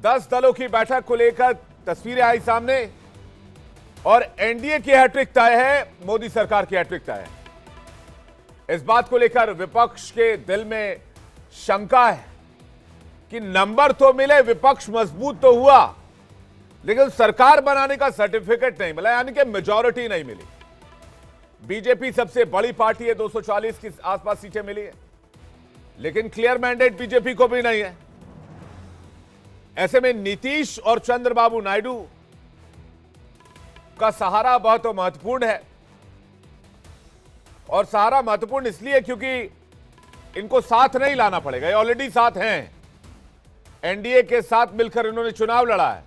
10 दलों की बैठक को लेकर तस्वीरें आई सामने और एनडीए की हैट्रिक तय है, मोदी सरकार की हैट्रिक तय है। इस बात को लेकर विपक्ष के दिल में शंका है कि नंबर तो मिले, विपक्ष मजबूत तो हुआ, लेकिन सरकार बनाने का सर्टिफिकेट नहीं मिला, यानी कि मेजॉरिटी नहीं मिली। बीजेपी सबसे बड़ी पार्टी है, 240 की आसपास सीटें मिली है, लेकिन क्लियर मैंडेट बीजेपी को भी नहीं है। ऐसे में नीतीश और चंद्रबाबू नायडू का सहारा बहुत महत्वपूर्ण है, और सहारा महत्वपूर्ण इसलिए क्योंकि इनको साथ नहीं लाना पड़ेगा, ये ऑलरेडी साथ हैं। एनडीए के साथ मिलकर इन्होंने चुनाव लड़ा है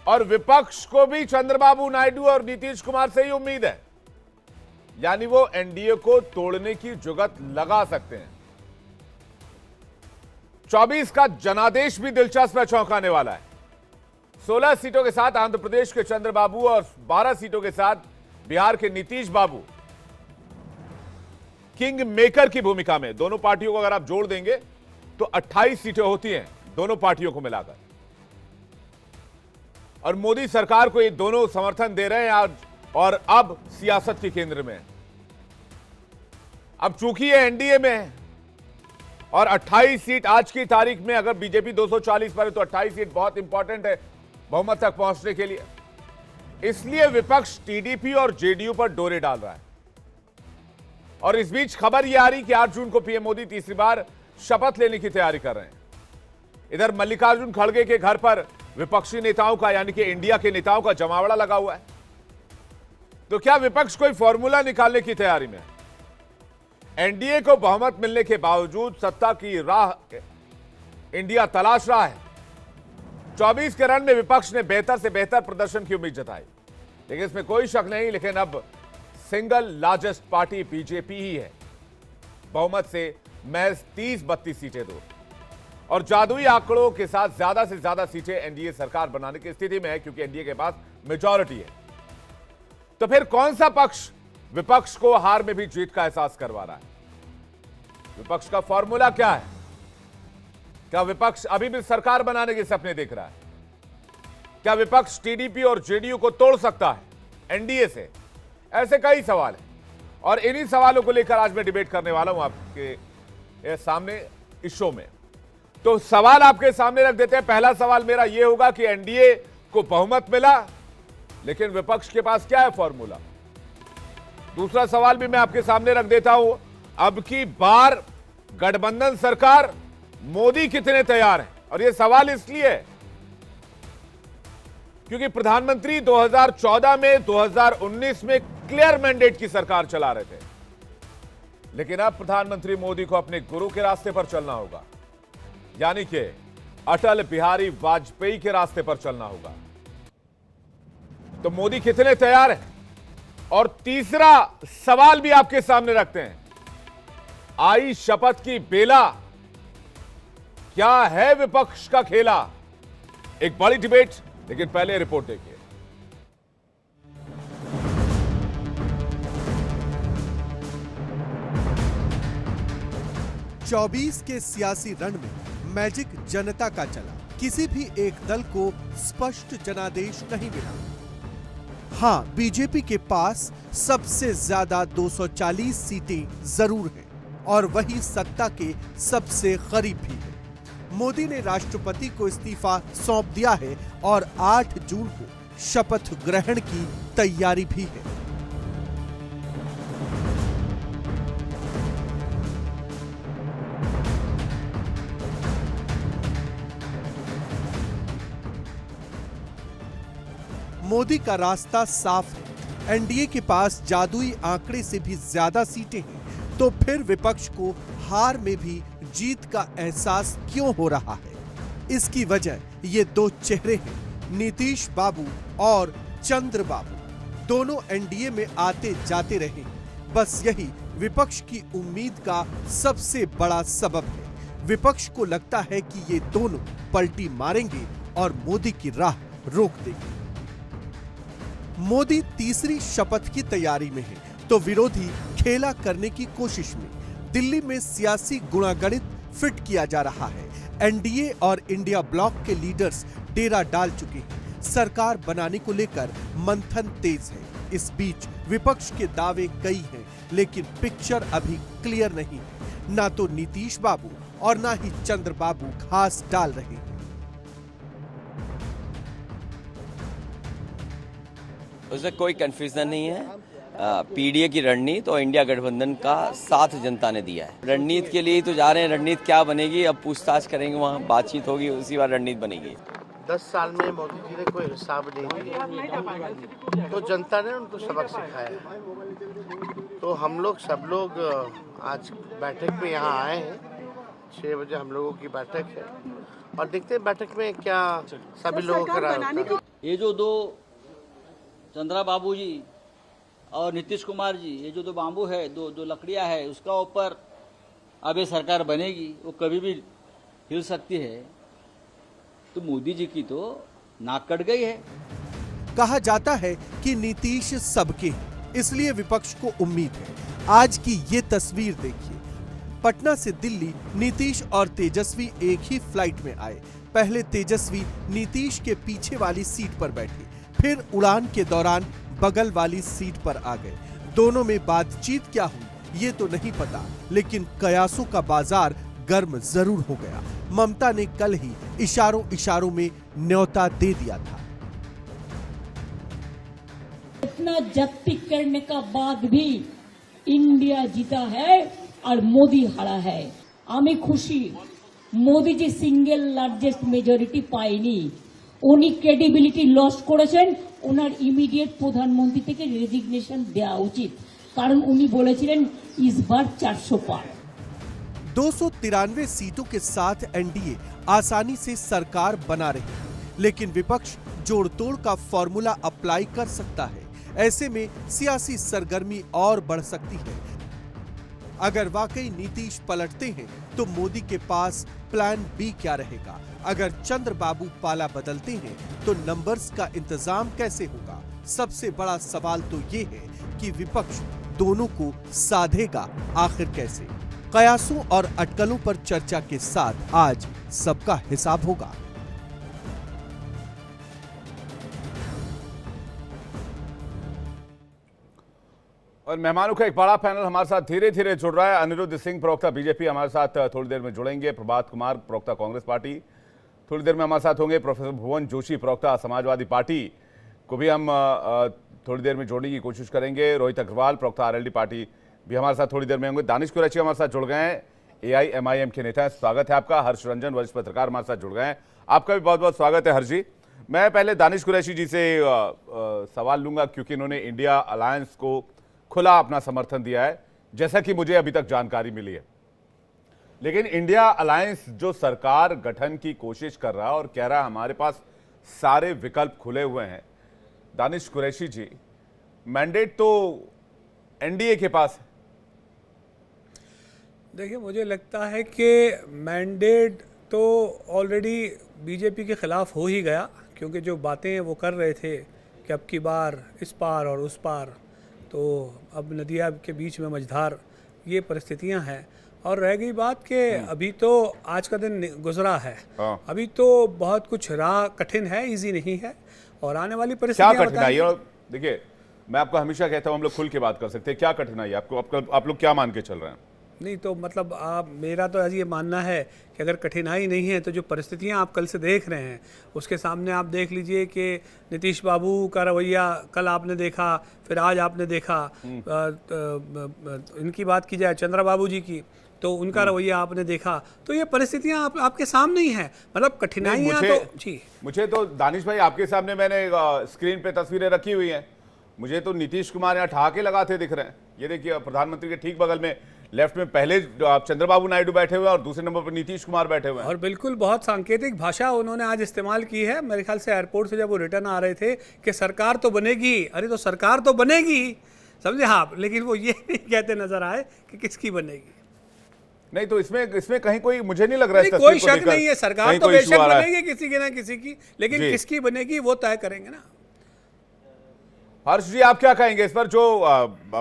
और विपक्ष को भी चंद्रबाबू नायडू और नीतीश कुमार से ही उम्मीद है, यानी वो एनडीए को तोड़ने की जुगत लगा सकते हैं। 24 का जनादेश भी दिलचस्प है, चौंकाने वाला है। 16 सीटों के साथ आंध्र प्रदेश के चंद्रबाबू और 12 सीटों के साथ बिहार के नीतीश बाबू किंग मेकर की भूमिका में। दोनों पार्टियों को अगर आप जोड़ देंगे तो 28 सीटें होती हैं दोनों पार्टियों को मिलाकर, और मोदी सरकार को ये दोनों समर्थन दे रहे हैं आज, और अब सियासत के केंद्र में। अब चूंकि ये एनडीए में है और 28 सीट आज की तारीख में, अगर बीजेपी 240 पर है तो 28 सीट बहुत इंपॉर्टेंट है बहुमत तक पहुंचने के लिए। इसलिए विपक्ष टीडीपी और जेडीयू पर डोरे डाल रहा है। और इस बीच खबर यह आ रही कि 8 जून को पीएम मोदी तीसरी बार शपथ लेने की तैयारी कर रहे हैं। इधर मल्लिकार्जुन खड़गे के घर पर विपक्षी नेताओं का, यानी कि इंडिया के नेताओं का जमावड़ा लगा हुआ है। तो क्या विपक्ष कोई फॉर्मूला निकालने की तैयारी में है? एनडीए को बहुमत मिलने के बावजूद सत्ता की राह इंडिया तलाश रहा है। 24 के रन में विपक्ष ने बेहतर से बेहतर प्रदर्शन की उम्मीद जताई, लेकिन इसमें कोई शक नहीं, लेकिन अब सिंगल लार्जेस्ट पार्टी बीजेपी ही है, बहुमत से महज 30-32 सीटें दूर, और जादुई आंकड़ों के साथ ज्यादा से ज्यादा सीटें एनडीए सरकार बनाने की स्थिति में है, क्योंकि एनडीए के पास मेजॉरिटी है। तो फिर कौन सा पक्ष विपक्ष को हार में भी जीत का एहसास करवा रहा है? विपक्ष का फॉर्मूला क्या है? क्या विपक्ष अभी भी सरकार बनाने के सपने देख रहा है? क्या विपक्ष टीडीपी और जेडीयू को तोड़ सकता है एनडीए से? ऐसे कई सवाल हैं, और इन्हीं सवालों को लेकर आज मैं डिबेट करने वाला हूं आपके सामने इस शो में। तो सवाल आपके सामने रख देते हैं। पहला सवाल मेरा यह होगा कि एनडीए को बहुमत मिला, लेकिन विपक्ष के पास क्या है फॉर्मूला? दूसरा सवाल भी मैं आपके सामने रख देता हूं, अब की बार गठबंधन सरकार मोदी कितने तैयार हैं? और यह सवाल इसलिए है क्योंकि प्रधानमंत्री 2014 में, 2019 में क्लियर मैंडेट की सरकार चला रहे थे, लेकिन अब प्रधानमंत्री मोदी को अपने गुरु के रास्ते पर चलना होगा, यानी कि अटल बिहारी वाजपेयी के रास्ते पर चलना होगा। तो मोदी कितने तैयार हैं? और तीसरा सवाल भी आपके सामने रखते हैं, आई शपथ की बेला, क्या है विपक्ष का खेला? एक बड़ी डिबेट, लेकिन पहले रिपोर्ट देखिए। चौबीस के सियासी रण में मैजिक जनता का चला, किसी भी एक दल को स्पष्ट जनादेश नहीं मिला। हाँ, बीजेपी के पास सबसे ज्यादा 240 सीटें जरूर हैं, और वही सत्ता के सबसे करीब भी है। मोदी ने राष्ट्रपति को इस्तीफा सौंप दिया है और 8 जून को शपथ ग्रहण की तैयारी भी है। मोदी का रास्ता साफ है। एनडीए के पास जादुई आंकड़े से भी ज्यादा सीटें हैं, तो फिर विपक्ष को हार में भी जीत का एहसास क्यों हो रहा है? इसकी वजह ये दो चेहरे हैं, नीतीश बाबू और चंद्रबाबू। दोनों एनडीए में आते जाते रहे, बस यही विपक्ष की उम्मीद का सबसे बड़ा सबब है। विपक्ष को लगता है कि ये दोनों पलटी मारेंगे और मोदी की राह रोक देंगे। मोदी तीसरी शपथ की तैयारी में है, तो विरोधी खेला करने की कोशिश में। दिल्ली में सियासी गुणागणित फिट किया जा रहा है। एनडीए और इंडिया ब्लॉक के लीडर्स डेरा डाल चुके हैं। सरकार बनाने को लेकर मंथन तेज है। इस बीच विपक्ष के दावे कई हैं, लेकिन पिक्चर अभी क्लियर नहीं है। ना तो नीतीश बाबू और ना ही चंद्रबाबू घास डाल रहे हैं। उसमें कोई कंफ्यूजन नहीं है। पीडीए की रणनीति और इंडिया गठबंधन का साथ जनता ने दिया है। रणनीति के लिए ही तो जा रहे हैं। रणनीति क्या बनेगी, अब पूछताछ करेंगे, वहाँ बातचीत होगी, उसी बार रणनीति बनेगी। 10 साल में मोदी जी ने कोई हिसाब नहीं दिया, तो जनता ने उनको सबक सिखाया। तो हम लोग सब लोग आज बैठक में यहाँ आए हैं। 6 बजे हम लोगों की बैठक है और देखते हैं बैठक में क्या सभी लोगों का राय होता है। ये जो दो चंद्रा बाबू जी और नीतीश कुमार जी, ये जो दो बाम्बू है, दो लकड़ियां है, उसका ऊपर अब ये सरकार बनेगी, वो कभी भी हिल सकती है। तो मोदी जी की तो नाक कट गई है। कहा जाता है कि नीतीश सबके हैं, इसलिए विपक्ष को उम्मीद है। आज की ये तस्वीर देखिए। पटना से दिल्ली नीतीश और तेजस्वी एक ही फ्लाइट में आए। पहले तेजस्वी नीतीश के पीछे वाली सीट पर बैठे, फिर उड़ान के दौरान बगल वाली सीट पर आ गए। दोनों में बातचीत क्या हुई ये तो नहीं पता, लेकिन कयासों का बाजार गर्म जरूर हो गया। ममता ने कल ही इशारों इशारों में न्योता दे दिया था। इतना जब्ती करने का बाद भी इंडिया जीता है और मोदी हारा है। आमी खुशी Modi ji single largest majority पायनी। उनी क्रेडिबिलिटी लॉस করেছেন। ওনার ইমিডিয়েট প্রধানমন্ত্রী থেকে রেজিগনেশন দেওয়া উচিত, কারণ উনি বলেছিলেন इस बार 400 पार। 293 सीटों के साथ एनडीए आसानी से सरकार बना रही है, लेकिन विपक्ष जोड़-तोड़ का फॉर्मूला अप्लाई कर सकता है। ऐसे में सियासी सरगर्मी और बढ़ सकती है। अगर वाकई नीतीश पलटते हैं तो मोदी के पास प्लान बी क्या रहेगा? अगर चंद्रबाबू पाला बदलते हैं तो नंबर्स का इंतजाम कैसे होगा? सबसे बड़ा सवाल तो ये है कि विपक्ष दोनों को साधेगा आखिर कैसे? कयासों और अटकलों पर चर्चा के साथ आज सबका हिसाब होगा। और मेहमानों का एक बड़ा पैनल हमारे साथ धीरे धीरे जुड़ रहा है। अनिरुद्ध सिंह प्रवक्ता बीजेपी हमारे साथ थोड़ी देर में जुड़ेंगे। प्रभात कुमार प्रवक्ता कांग्रेस पार्टी थोड़ी देर में हमारे साथ होंगे। प्रोफेसर भुवन जोशी प्रवक्ता समाजवादी पार्टी को भी हम थोड़ी देर में जोड़ने की कोशिश करेंगे। रोहित अग्रवाल प्रवक्ता आरएलडी पार्टी भी हमारे साथ थोड़ी देर में होंगे। दानिश कुरैशी हमारे साथ जुड़ गए हैं, एआईएमआईएम के नेता हैं, स्वागत है आपका। हर्ष रंजन वरिष्ठ पत्रकार हमारे साथ जुड़ गए हैं, आपका भी बहुत बहुत स्वागत है हर्ष जी। मैं पहले दानिश कुरैशी जी से सवाल लूंगा, क्योंकि इन्होंने इंडिया अलायंस को खुला अपना समर्थन दिया है, जैसा कि मुझे अभी तक जानकारी मिली है। लेकिन इंडिया अलायंस जो सरकार गठन की कोशिश कर रहा है और कह रहा है हमारे पास सारे विकल्प खुले हुए हैं, दानिश कुरैशी जी, मैंडेट तो एनडीए के पास है। देखिए, मुझे लगता है कि मैंडेट तो ऑलरेडी बीजेपी के खिलाफ हो ही गया, क्योंकि जो बातें वो कर रहे थे कि अब की बार इस पार और उस पार, तो अब नदिया के बीच में मझधार, ये परिस्थितियां हैं। और रह गई बात कि अभी तो आज का दिन गुजरा है, अभी तो बहुत कुछ राह कठिन है, इजी नहीं है, और आने वाली परिस्थितियां क्या कठिनाई है? देखिए, मैं आपको हमेशा कहता हूं हम लोग खुल के बात कर सकते हैं। क्या कठिनाई है आपको? आप लोग क्या मान के चल रहे हैं? नहीं तो मतलब मेरा तो ये मानना है कि अगर कठिनाई नहीं है तो जो परिस्थितियां आप कल से देख रहे हैं उसके सामने आप देख लीजिए कि नीतीश बाबू का रवैया कल आपने देखा, फिर आज आपने देखा। इनकी बात की जाए चंद्रा बाबू जी की, तो उनका रवैया आपने देखा। तो ये परिस्थितियां आपके सामने ही हैं। मतलब कठिनाइयां तो जी, मुझे तो दानिश भाई आपके सामने मैंने स्क्रीन पे तस्वीरें रखी हुई हैं, मुझे तो नीतीश कुमार यहाँ ठहाके लगाते दिख रहे हैं। ये देखिए, प्रधानमंत्री के ठीक बगल में लेफ्ट में पहले चंद्रबाबू नायडू बैठे हुए हैं और दूसरे नंबर पर नीतीश कुमार बैठे हुए हैं। और बिल्कुल बहुत सांकेतिक भाषा उन्होंने आज इस्तेमाल की है। मेरे ख्याल से एयरपोर्ट से जब वो रिटर्न आ रहे थे कि सरकार तो बनेगी। अरे तो सरकार तो बनेगी, समझे आप, लेकिन वो ये नहीं कहते नजर आए कि किसकी बनेगी। नहीं तो इसमें कहीं कोई, मुझे नहीं लग रहा है, कोई शक नहीं है, सरकार तो बेशक बनेगी किसी की ना किसी की, लेकिन किसकी बनेगी वो तय करेंगे ना। हर्ष जी, आप क्या कहेंगे इस पर? जो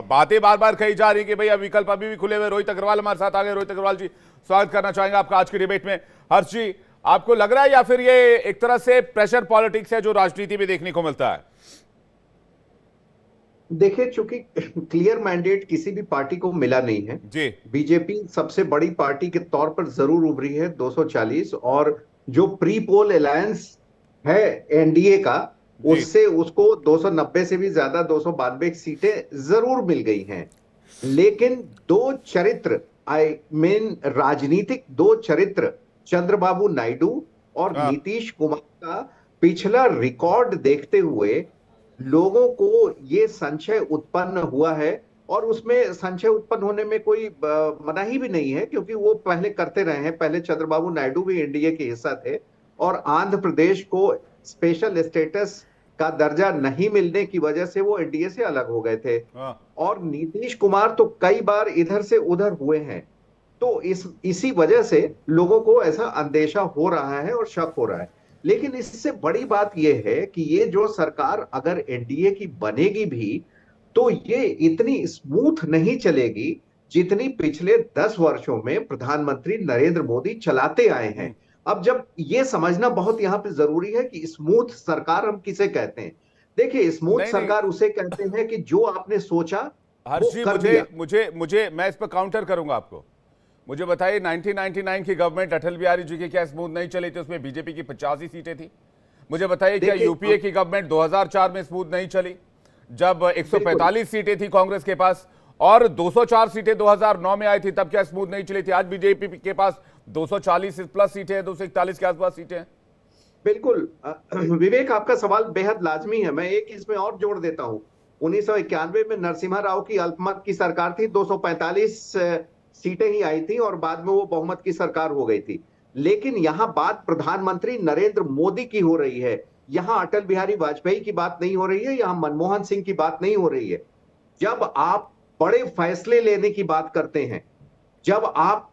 बातें बार बार कही जा रही कि भाई अब विकल्प अभी भी खुले हुए। रोहित अग्रवाल हमारे साथ आ गए। रोहित अग्रवाल जी, स्वागत करना चाहेंगे आपका आज की डिबेट में। हर्ष जी, आपको लग रहा है या फिर ये एक तरह से प्रेशर पॉलिटिक्स है जो राजनीति में देखने को मिलता है? देखिए, चूंकि क्लियर मैंडेट किसी भी पार्टी को मिला नहीं है जी। बीजेपी सबसे बड़ी पार्टी के तौर पर जरूर उभरी है 240, और जो प्री पोल अलायंस है एनडीए का, उससे उसको 290 से भी ज्यादा 292 सीटें जरूर मिल गई हैं। लेकिन दो चरित्र, आई मीन राजनीतिक दो चरित्र, चंद्रबाबू नायडू और नीतीश कुमार का पिछला रिकॉर्ड देखते हुए लोगों को ये संशय उत्पन्न हुआ है, और उसमें संशय उत्पन्न होने में कोई मनाही भी नहीं है, क्योंकि वो पहले करते रहे हैं। पहले चंद्रबाबू नायडू भी एनडीए के हिस्सा थे, और आंध्र प्रदेश को स्पेशल स्टेटस का दर्जा नहीं मिलने की वजह से वो एनडीए से अलग हो गए थे। और नीतीश कुमार तो कई बार इधर से उधर हुए हैं, तो इसी वजह से लोगों को ऐसा अंदेशा हो रहा है और शक हो रहा है। लेकिन इससे बड़ी बात यह है कि ये जो सरकार अगर एनडीए की बनेगी भी, तो ये इतनी स्मूथ नहीं चलेगी जितनी पिछले 10 वर्षों में प्रधानमंत्री नरेंद्र मोदी चलाते आए हैं। अब जब ये समझना बहुत यहाँ पे जरूरी है कि स्मूथ सरकार हम किसे कहते हैं। देखिए, स्मूथ सरकार उसे कहते हैं कि जो आपने सोचा हर्ष जी, मुझे मैं इस पर काउंटर करूंगा आपको। मुझे बताइए, 1999 की गवर्नमेंट अटल बिहारी जी की क्या स्मूथ नहीं चली थी? उसमें बीजेपी की 85 सीटें थी। मुझे बताइए, क्या यूपीए की गवर्नमेंट 2004 में स्मूथ नहीं चली, जब 145 सीटें थी कांग्रेस के पास, और 204 सीटें 2009 में आई थी, तब क्या स्मूथ नहीं चली थी? आज बीजेपी के पास 240 प्लस सीटें हैं, 241 के आसपास सीटें हैं। बिल्कुल विवेक, आपका सवाल बेहद लाजमी है। मैं एक इसमें और जोड़ देता हूं। 1991 में नरसिम्हा राव की अल्पमत की सरकार थी, 245 सीटें ही आई थी, और बाद में वो बहुमत की सरकार हो गई थी। लेकिन यहां बात प्रधानमंत्री नरेंद्र मोदी की हो रही है। यहां अटल बिहारी वाजपेयी की बात नहीं हो रही है, यहां मनमोहन सिंह की बात नहीं हो रही है। जब आप बड़े फैसले लेने की बात करते हैं, जब आप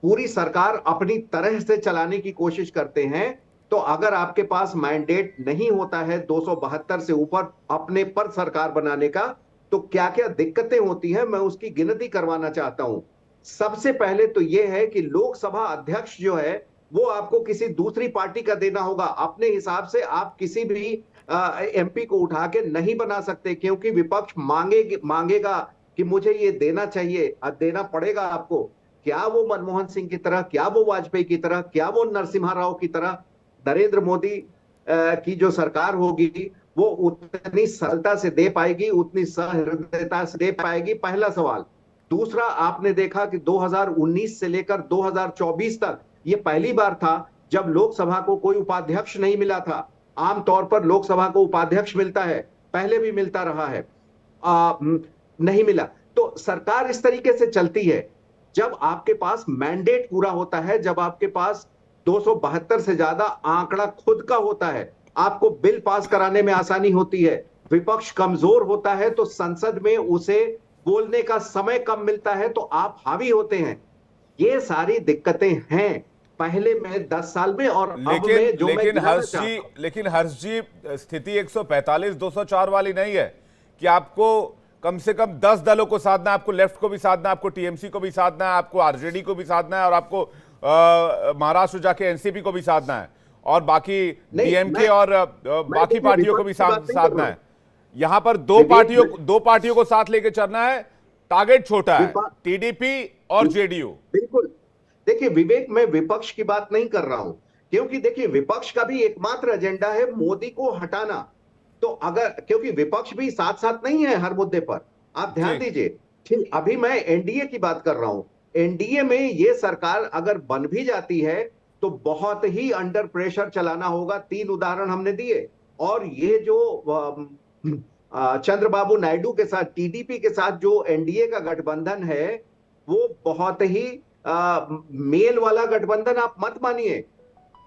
पूरी सरकार अपनी तरह से चलाने की कोशिश करते हैं, तो अगर आपके पास मैंडेट नहीं होता है 272 से ऊपर अपने पर सरकार बनाने का, तो क्या क्या दिक्कतें होती हैं, मैं उसकी गिनती करवाना चाहता हूं। सबसे पहले तो यह है कि लोकसभा अध्यक्ष जो है वो आपको किसी दूसरी पार्टी का देना होगा। अपने हिसाब से आप किसी भी एमपी को उठा के नहीं बना सकते, क्योंकि विपक्ष मांगेगा कि मुझे ये देना चाहिए, देना पड़ेगा आपको। क्या वो मनमोहन सिंह की तरह, क्या वो वाजपेयी की तरह, क्या वो नरसिम्हा राव की तरह नरेंद्र मोदी की जो सरकार होगी वो उतनी सरलता से दे पाएगी, उतनी सहृदयता से दे पाएगी? पहला सवाल। दूसरा, आपने देखा कि 2019 से लेकर 2024 तक ये पहली बार था जब लोकसभा को कोई उपाध्यक्ष नहीं मिला था। आमतौर पर लोकसभा को उपाध्यक्ष मिलता है, पहले भी मिलता रहा है, नहीं मिला। तो सरकार इस तरीके से चलती है। जब आपके पास मैंडेट पूरा होता है, जब आपके पास 272 से ज्यादा आंकड़ा खुद का होता है, आपको बिल पास कराने में आसानी होती है। विपक्ष कमजोर होता है तो संसद में उसे बोलने का समय कम मिलता है, तो आप हावी होते हैं। ये सारी दिक्कतें हैं पहले में 10 साल में, और अब में जो लेकिन हर्ष जी, स्थिति 145-204 वाली नहीं है कि आपको कम से कम 10 दलों को साधना है। आपको लेफ्ट को भी साधना है, आपको टीएमसी को भी साधना है, आपको आरजेडी को भी साधना है, और आपको महाराष्ट्र जाके एनसीपी को भी साधना है, और बाकी डीएमके और बाकी पार्टियों को भी साधना है। यहां पर दो पार्टियों को साथ लेके चलना है। टारगेट छोटा है, टीडीपी और जेडीयू। बिल्कुल। देखिए विवेक, मैं विपक्ष की बात नहीं कर रहा हूं, क्योंकि देखिए विपक्ष का भी एकमात्र एजेंडा है मोदी को हटाना। तो अगर, क्योंकि विपक्ष भी साथ साथ नहीं है हर मुद्दे पर, आप ध्यान दीजिए। ठीक, अभी मैं एनडीए की बात कर रहा हूं। एनडीए में ये सरकार अगर बन भी जाती है तो बहुत ही अंडर प्रेशर चलाना होगा। 3 उदाहरण हमने दिए, और ये जो चंद्रबाबू नायडू के साथ, टीडीपी के साथ जो एनडीए का गठबंधन है, वो बहुत ही मेल वाला गठबंधन आप मत मानिए।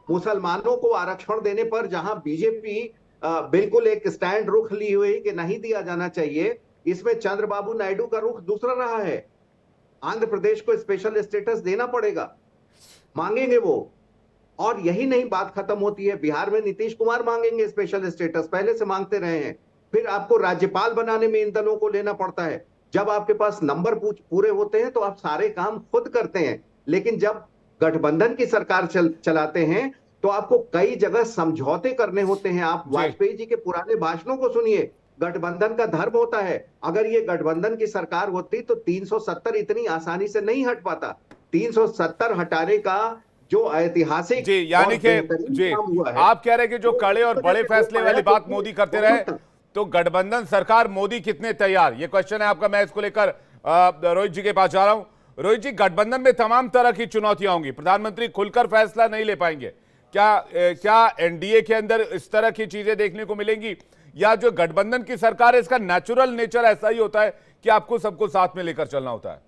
मुसलमानों को आरक्षण देने पर जहां बीजेपी बिल्कुल एक स्टैंड रुख ली हुई कि नहीं दिया जाना चाहिए, इसमें चंद्रबाबू नायडू का रुख दूसरा रहा है। आंध्र प्रदेश को स्पेशल स्टेटस देना पड़ेगा, मांगेंगे वो। और यही नहीं बात खत्म होती है, बिहार में नीतीश कुमार मांगेंगे स्पेशल स्टेटस, पहले से मांगते रहे हैं। फिर आपको राज्यपाल बनाने में इन दलों को लेना पड़ता है। जब आपके पास नंबर पूरे होते हैं तो आप सारे काम खुद करते हैं, लेकिन जब गठबंधन की सरकार चलाते हैं तो आपको कई जगह समझौते करने होते हैं। आप वाजपेयी जी के पुराने भाषणों को सुनिए, गठबंधन का धर्म होता है। अगर ये गठबंधन की सरकार होती तो 370 इतनी आसानी से नहीं हट पाता। 370 हटाने का जो ऐतिहासिक जी, यानी और कि बेहतरीन जी काम हुआ है, आप कह रहे हैं कि जो कड़े और बड़े फैसले वाली बात तो मोदी करते रहे, तो गठबंधन सरकार मोदी कितने तैयार, ये क्वेश्चन है आपका। मैं इसको लेकर रोहित जी के पास जा रहा हूं। रोहित जी, गठबंधन में तमाम तरह की चुनौतियां होंगी, प्रधानमंत्री खुलकर फैसला नहीं ले पाएंगे, क्या एनडीए के अंदर इस तरह की चीजें देखने को मिलेंगी, या जो गठबंधन की सरकार है इसका नेचुरल नेचर ऐसा ही होता है कि आपको सबको साथ में लेकर चलना होता है?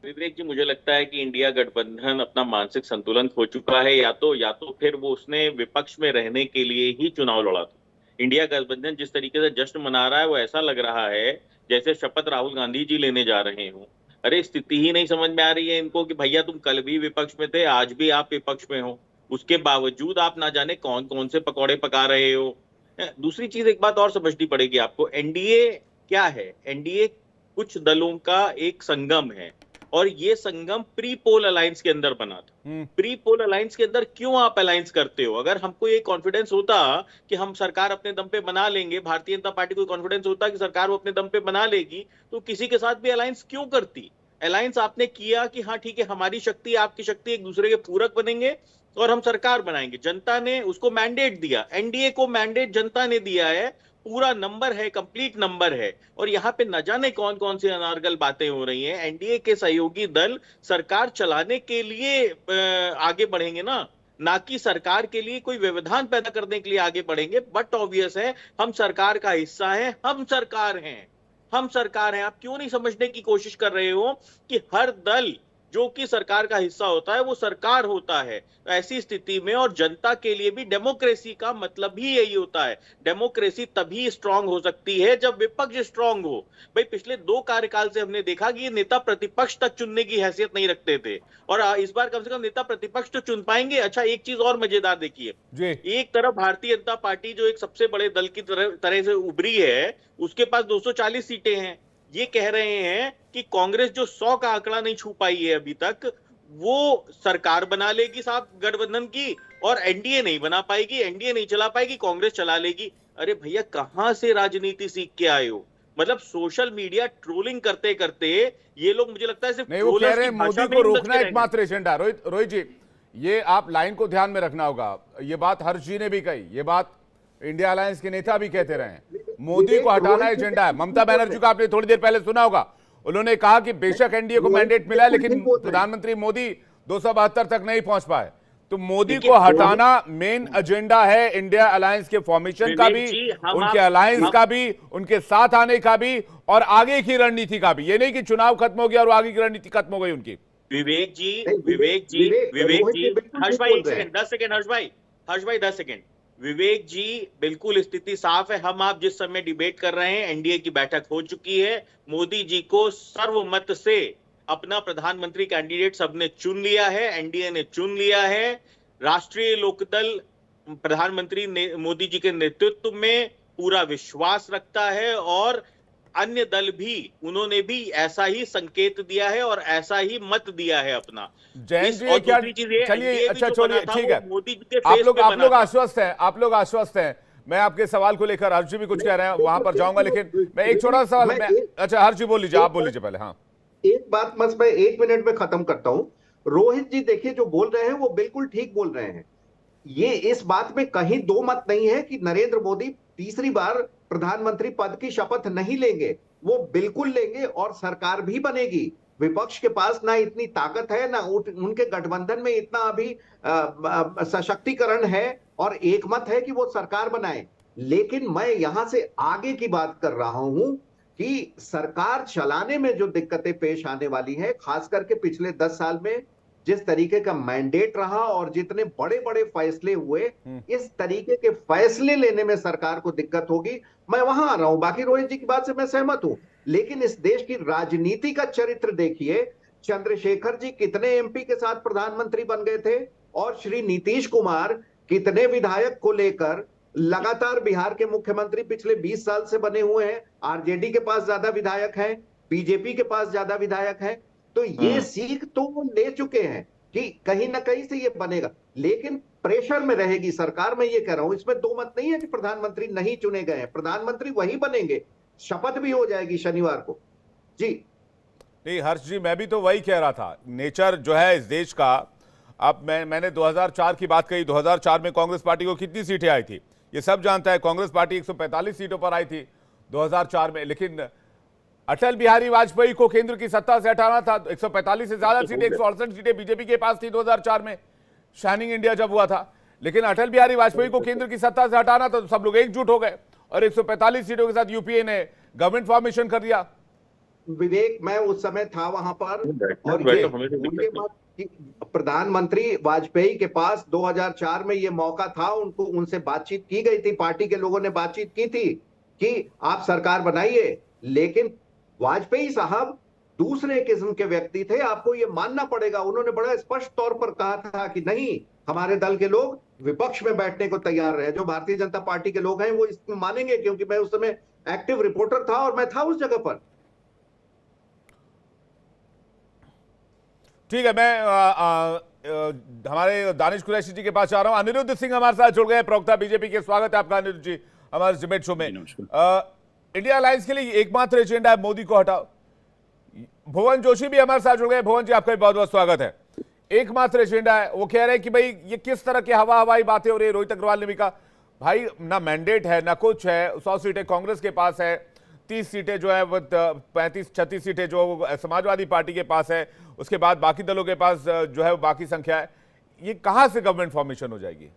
विवेक जी, मुझे लगता है कि इंडिया गठबंधन अपना मानसिक संतुलन खो चुका है, या तो फिर वो उसने विपक्ष में रहने के लिए ही चुनाव लड़ा था। इंडिया गठबंधन जिस तरीके से जश्न मना रहा है वो ऐसा लग रहा है जैसे शपथ राहुल गांधी जी लेने जा रहे हो। अरे स्थिति ही नहीं समझ में आ रही है इनको कि भैया तुम कल भी विपक्ष में थे, आज भी आप विपक्ष में हो, उसके बावजूद आप ना जाने कौन कौन से पकौड़े पका रहे हो। दूसरी चीज, एक बात और समझनी पड़ेगी आपको, एनडीए क्या है? एनडीए कुछ दलों का एक संगम है, और ये संगम प्री पोल अलायंस के अंदर बना था। प्री पोल अलायंस के अंदर क्यों आप अलायंस करते हो? अगर हमको ये कॉन्फिडेंस होता कि हम सरकार अपने दम पे बना लेंगे, भारतीय जनता पार्टी को कॉन्फिडेंस होता कि सरकार वो अपने दम पे बना लेगी, तो किसी के साथ भी अलायंस क्यों करती? अलायंस आपने किया कि हाँ ठीक है, हमारी शक्ति आपकी शक्ति एक दूसरे के पूरक बनेंगे और हम सरकार बनाएंगे। जनता ने उसको मैंडेट दिया, एनडीए को मैंडेट जनता ने दिया है, पूरा नंबर है, कंप्लीट नंबर है, और यहाँ पे न जाने कौन कौन सी अनारगल बातें हो रही हैं। एनडीए के सहयोगी दल सरकार चलाने के लिए आगे बढ़ेंगे ना कि सरकार के लिए कोई व्यवधान पैदा करने के लिए आगे बढ़ेंगे। बट ऑब्वियस है, हम सरकार का हिस्सा हैं, हम सरकार हैं। आप क्यों नहीं समझने की कोशिश कर रहे हो कि हर दल जो कि सरकार का हिस्सा होता है वो सरकार होता है। तो ऐसी स्थिति में, और जनता के लिए भी डेमोक्रेसी का मतलब ही यही होता है, डेमोक्रेसी तभी स्ट्रांग हो सकती है जब विपक्ष स्ट्रांग हो। भाई पिछले 2 कार्यकाल से हमने देखा कि ये नेता प्रतिपक्ष तक चुनने की हैसियत नहीं रखते थे, और इस बार कम से कम नेता प्रतिपक्ष तो चुन पाएंगे। अच्छा, एक चीज और मजेदार देखिए, एक तरफ भारतीय जनता पार्टी जो एक सबसे बड़े दल की तरह से उभरी है, उसके पास 240 सीटें हैं। ये कह रहे हैं कि कांग्रेस जो 100 का आंकड़ा नहीं छू पाई है अभी तक, वो सरकार बना लेगी साहब गठबंधन की, और एनडीए नहीं बना पाएगी, एनडीए नहीं चला पाएगी, कांग्रेस चला लेगी। अरे भैया, कहां से राजनीति सीख के आए हो? मतलब सोशल मीडिया ट्रोलिंग करते करते ये लोग, मुझे लगता है सिर्फ नहीं, वो कह रहे हैं मोदी को रोकना एकमात्र एजेंडा। रोहित जी, ये आप लाइन को ध्यान में रखना होगा। ये बात हर्ष जी ने भी कही, ये बात इंडिया अलायंस के नेता भी कहते रहे हैं, मोदी को हटाना एजेंडा है। ममता बनर्जी को आपने थोड़ी देर पहले सुना होगा, उन्होंने कहा कि बेशक एनडीए को मैंडेट मिला, लेकिन प्रधानमंत्री मोदी 272 तक नहीं पहुंच पाए। तो मोदी को हटाना मेन एजेंडा है इंडिया अलायंस के फॉर्मेशन का भी, उनके अलायंस का भी, उनके साथ आने का भी, और आगे की रणनीति का भी। ये नहीं कि चुनाव खत्म हो गया और आगे की रणनीति खत्म हो गई उनकी। विवेक जी, हर्ष भाई 1 सेकंड, 10 सेकंड, हर्ष भाई 10 सेकंड। विवेक जी, बिल्कुल स्थिति साफ है। हम आप जिस समय डिबेट कर रहे हैं, एनडीए की बैठक हो चुकी है, मोदी जी को सर्वमत से अपना प्रधानमंत्री कैंडिडेट सबने चुन लिया है, एनडीए ने चुन लिया है। राष्ट्रीय लोकदल प्रधानमंत्री मोदी जी के नेतृत्व में पूरा विश्वास रखता है, और अन्य दल भी, उन्होंने भी ऐसा ही संकेत दिया है और ऐसा ही मत दिया है अपना। जैन जी, क्या चलिए, अच्छा चलिए, ठीक है, मोदी जी के आप लोग आश्वस्त हैं। मैं आपके सवाल को लेकर, हर्ष जी भी कुछ कह रहे हैं, वहां पर जाऊंगा, लेकिन मैं एक छोटा सा सवाल, अच्छा हर्ष जी बोल लीजिए, आप बोल लीजिए पहले। हाँ, एक बात बस मैं 1 मिनट में खत्म करता हूं। रोहित जी देखिए, जो बोल रहे हैं वो बिल्कुल ठीक बोल रहे हैं। ये इस बात में कहीं दो मत नहीं है कि नरेंद्र मोदी तीसरी बार प्रधानमंत्री पद की शपथ नहीं लेंगे। वो बिल्कुल लेंगे और सरकार भी बनेगी। विपक्ष के पास ना इतनी ताकत है, ना उनके गठबंधन में इतना अभी सशक्तिकरण है और एकमत है कि वो सरकार बनाए। लेकिन मैं यहां से आगे की बात कर रहा हूं कि सरकार चलाने में जो दिक्कतें पेश आने वाली है, खास करके पिछले 10 साल में जिस तरीके का मैंडेट रहा और जितने बड़े बड़े फैसले हुए, इस तरीके के फैसले लेने में सरकार को दिक्कत होगी। मैं वहां आ रहा हूं, बाकी रोहित जी की बात से मैं सहमत हूं, लेकिन इस देश की राजनीति का चरित्र देखिए। चंद्रशेखर जी कितने एमपी के साथ प्रधानमंत्री बन गए थे, और श्री नीतीश कुमार कितने विधायक को लेकर लगातार बिहार के मुख्यमंत्री पिछले 20 साल से बने हुए हैं। आरजेडी के पास ज्यादा विधायक हैं, बीजेपी के पास ज्यादा विधायक हैं, तो ये सीख तो वो ले चुके हैं। कि कहीं ना कहीं से ये बनेगा, लेकिन प्रेशर में रहेगी सरकार। मैं ये कह रहा हूं, इसमें दो मत नहीं है कि प्रधानमंत्री नहीं चुने गए हैं, प्रधानमंत्री वही बनेंगे, शपथ भी हो जाएगी शनिवार को। जी नहीं हर्ष जी, मैं भी तो वही कह रहा था। नेचर जो है इस देश का, अब मैंने 2004 की बात कही, 2004 में कांग्रेस पार्टी को कितनी सीटें आई थी ये सब जानता है। कांग्रेस पार्टी 145 सीटों पर आई थी 2004 में, लेकिन अटल बिहारी वाजपेयी को केंद्र की सत्ता से हटाना था। 145 से ज्यादा सीटें, 168 सीटें बीजेपी के पास थी 2004 में, शाइनिंग इंडिया जब हुआ था। लेकिन अटल बिहारी वाजपेयी को केंद्र की सत्ता से हटाना था तो सब लोग एकजुट हो गए और 145 सीटों के साथ यूपीए ने गवर्नमेंट फॉर्मेशन कर दिया। विवेक, मैं उस समय था वहां पर, और प्रधानमंत्री वाजपेयी के पास 2004 में ये मौका था, उनको उनसे बातचीत की गई थी, पार्टी के लोगों ने बातचीत की थी कि आप सरकार बनाइए, लेकिन वाजपेयी साहब दूसरे किस्म के व्यक्ति थे, आपको ये मानना पड़ेगा। उन्होंने बड़ा स्पष्ट तौर पर कहा था कि नहीं, हमारे दल के लोग विपक्ष में बैठने को तैयार रहे। जो भारतीय जनता पार्टी के लोग हैं वो इसको मानेंगे, क्योंकि मैं उस समय एक्टिव रिपोर्टर था और मैं था उस जगह पर। ठीक है, मैं हमारे दानिश कुरैशी जी के पास आ रहा हूं। अनिरुद्ध सिंह हमारे साथ जुड़ गए, प्रवक्ता बीजेपी के। स्वागत है आपका अनिरुद्ध जी हमारे डिबेट शो में। इंडिया अलायंस के लिए एकमात्र एजेंडा है मोदी को हटाओ। भुवन जोशी भी हमारे साथ जुड़ गए। भुवन जी, आपका भी बहुत बहुत स्वागत है। एकमात्र एजेंडा है, वो कह रहे हैं कि भाई ये किस तरह की हवाई बातें हो रही है। रोहित अग्रवाल ने भी कहा भाई ना मैंडेट है ना कुछ है, 100 सीटें कांग्रेस के पास है, 30 सीटें जो है वो 35-36 सीटें जो समाजवादी पार्टी के पास है, उसके बाद बाकी दलों के पास जो है वो बाकी संख्या है। ये कहां से गवर्नमेंट फॉर्मेशन हो जाएगी?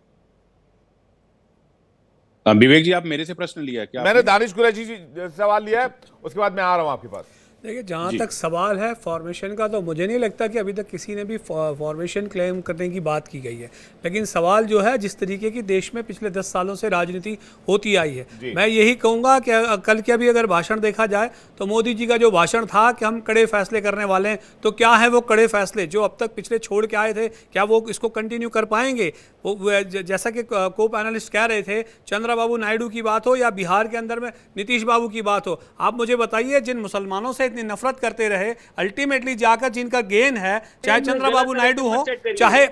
विवेक जी, आप मेरे से प्रश्न लिया क्या? मैंने दानिश कुरैशी जी सवाल लिया है, उसके बाद मैं आ रहा हूं आपके पास। देखिए, जहाँ तक सवाल है फॉर्मेशन का, तो मुझे नहीं लगता कि अभी तक किसी ने भी फॉर्मेशन क्लेम करने की बात की गई है। लेकिन सवाल जो है, जिस तरीके की देश में पिछले 10 सालों से राजनीति होती आई है, मैं यही कहूँगा कि कल के भी अगर भाषण देखा जाए तो मोदी जी का जो भाषण था कि हम कड़े फैसले करने वाले हैं, तो क्या है वो कड़े फैसले जो अब तक पिछले छोड़ के आए थे? क्या वो इसको कंटिन्यू कर पाएंगे? वो जैसा कि को पैनलिस्ट कह रहे थे, चंद्रबाबू नायडू की बात हो या बिहार के अंदर में नीतीश बाबू की बात हो, आप मुझे बताइए, जिन मुसलमानों से इतनी नफरत करते रहे, अल्टीमेटली जाकर जिनका गेन है, चाहे चंद्रबाबू नायडू हो चाहे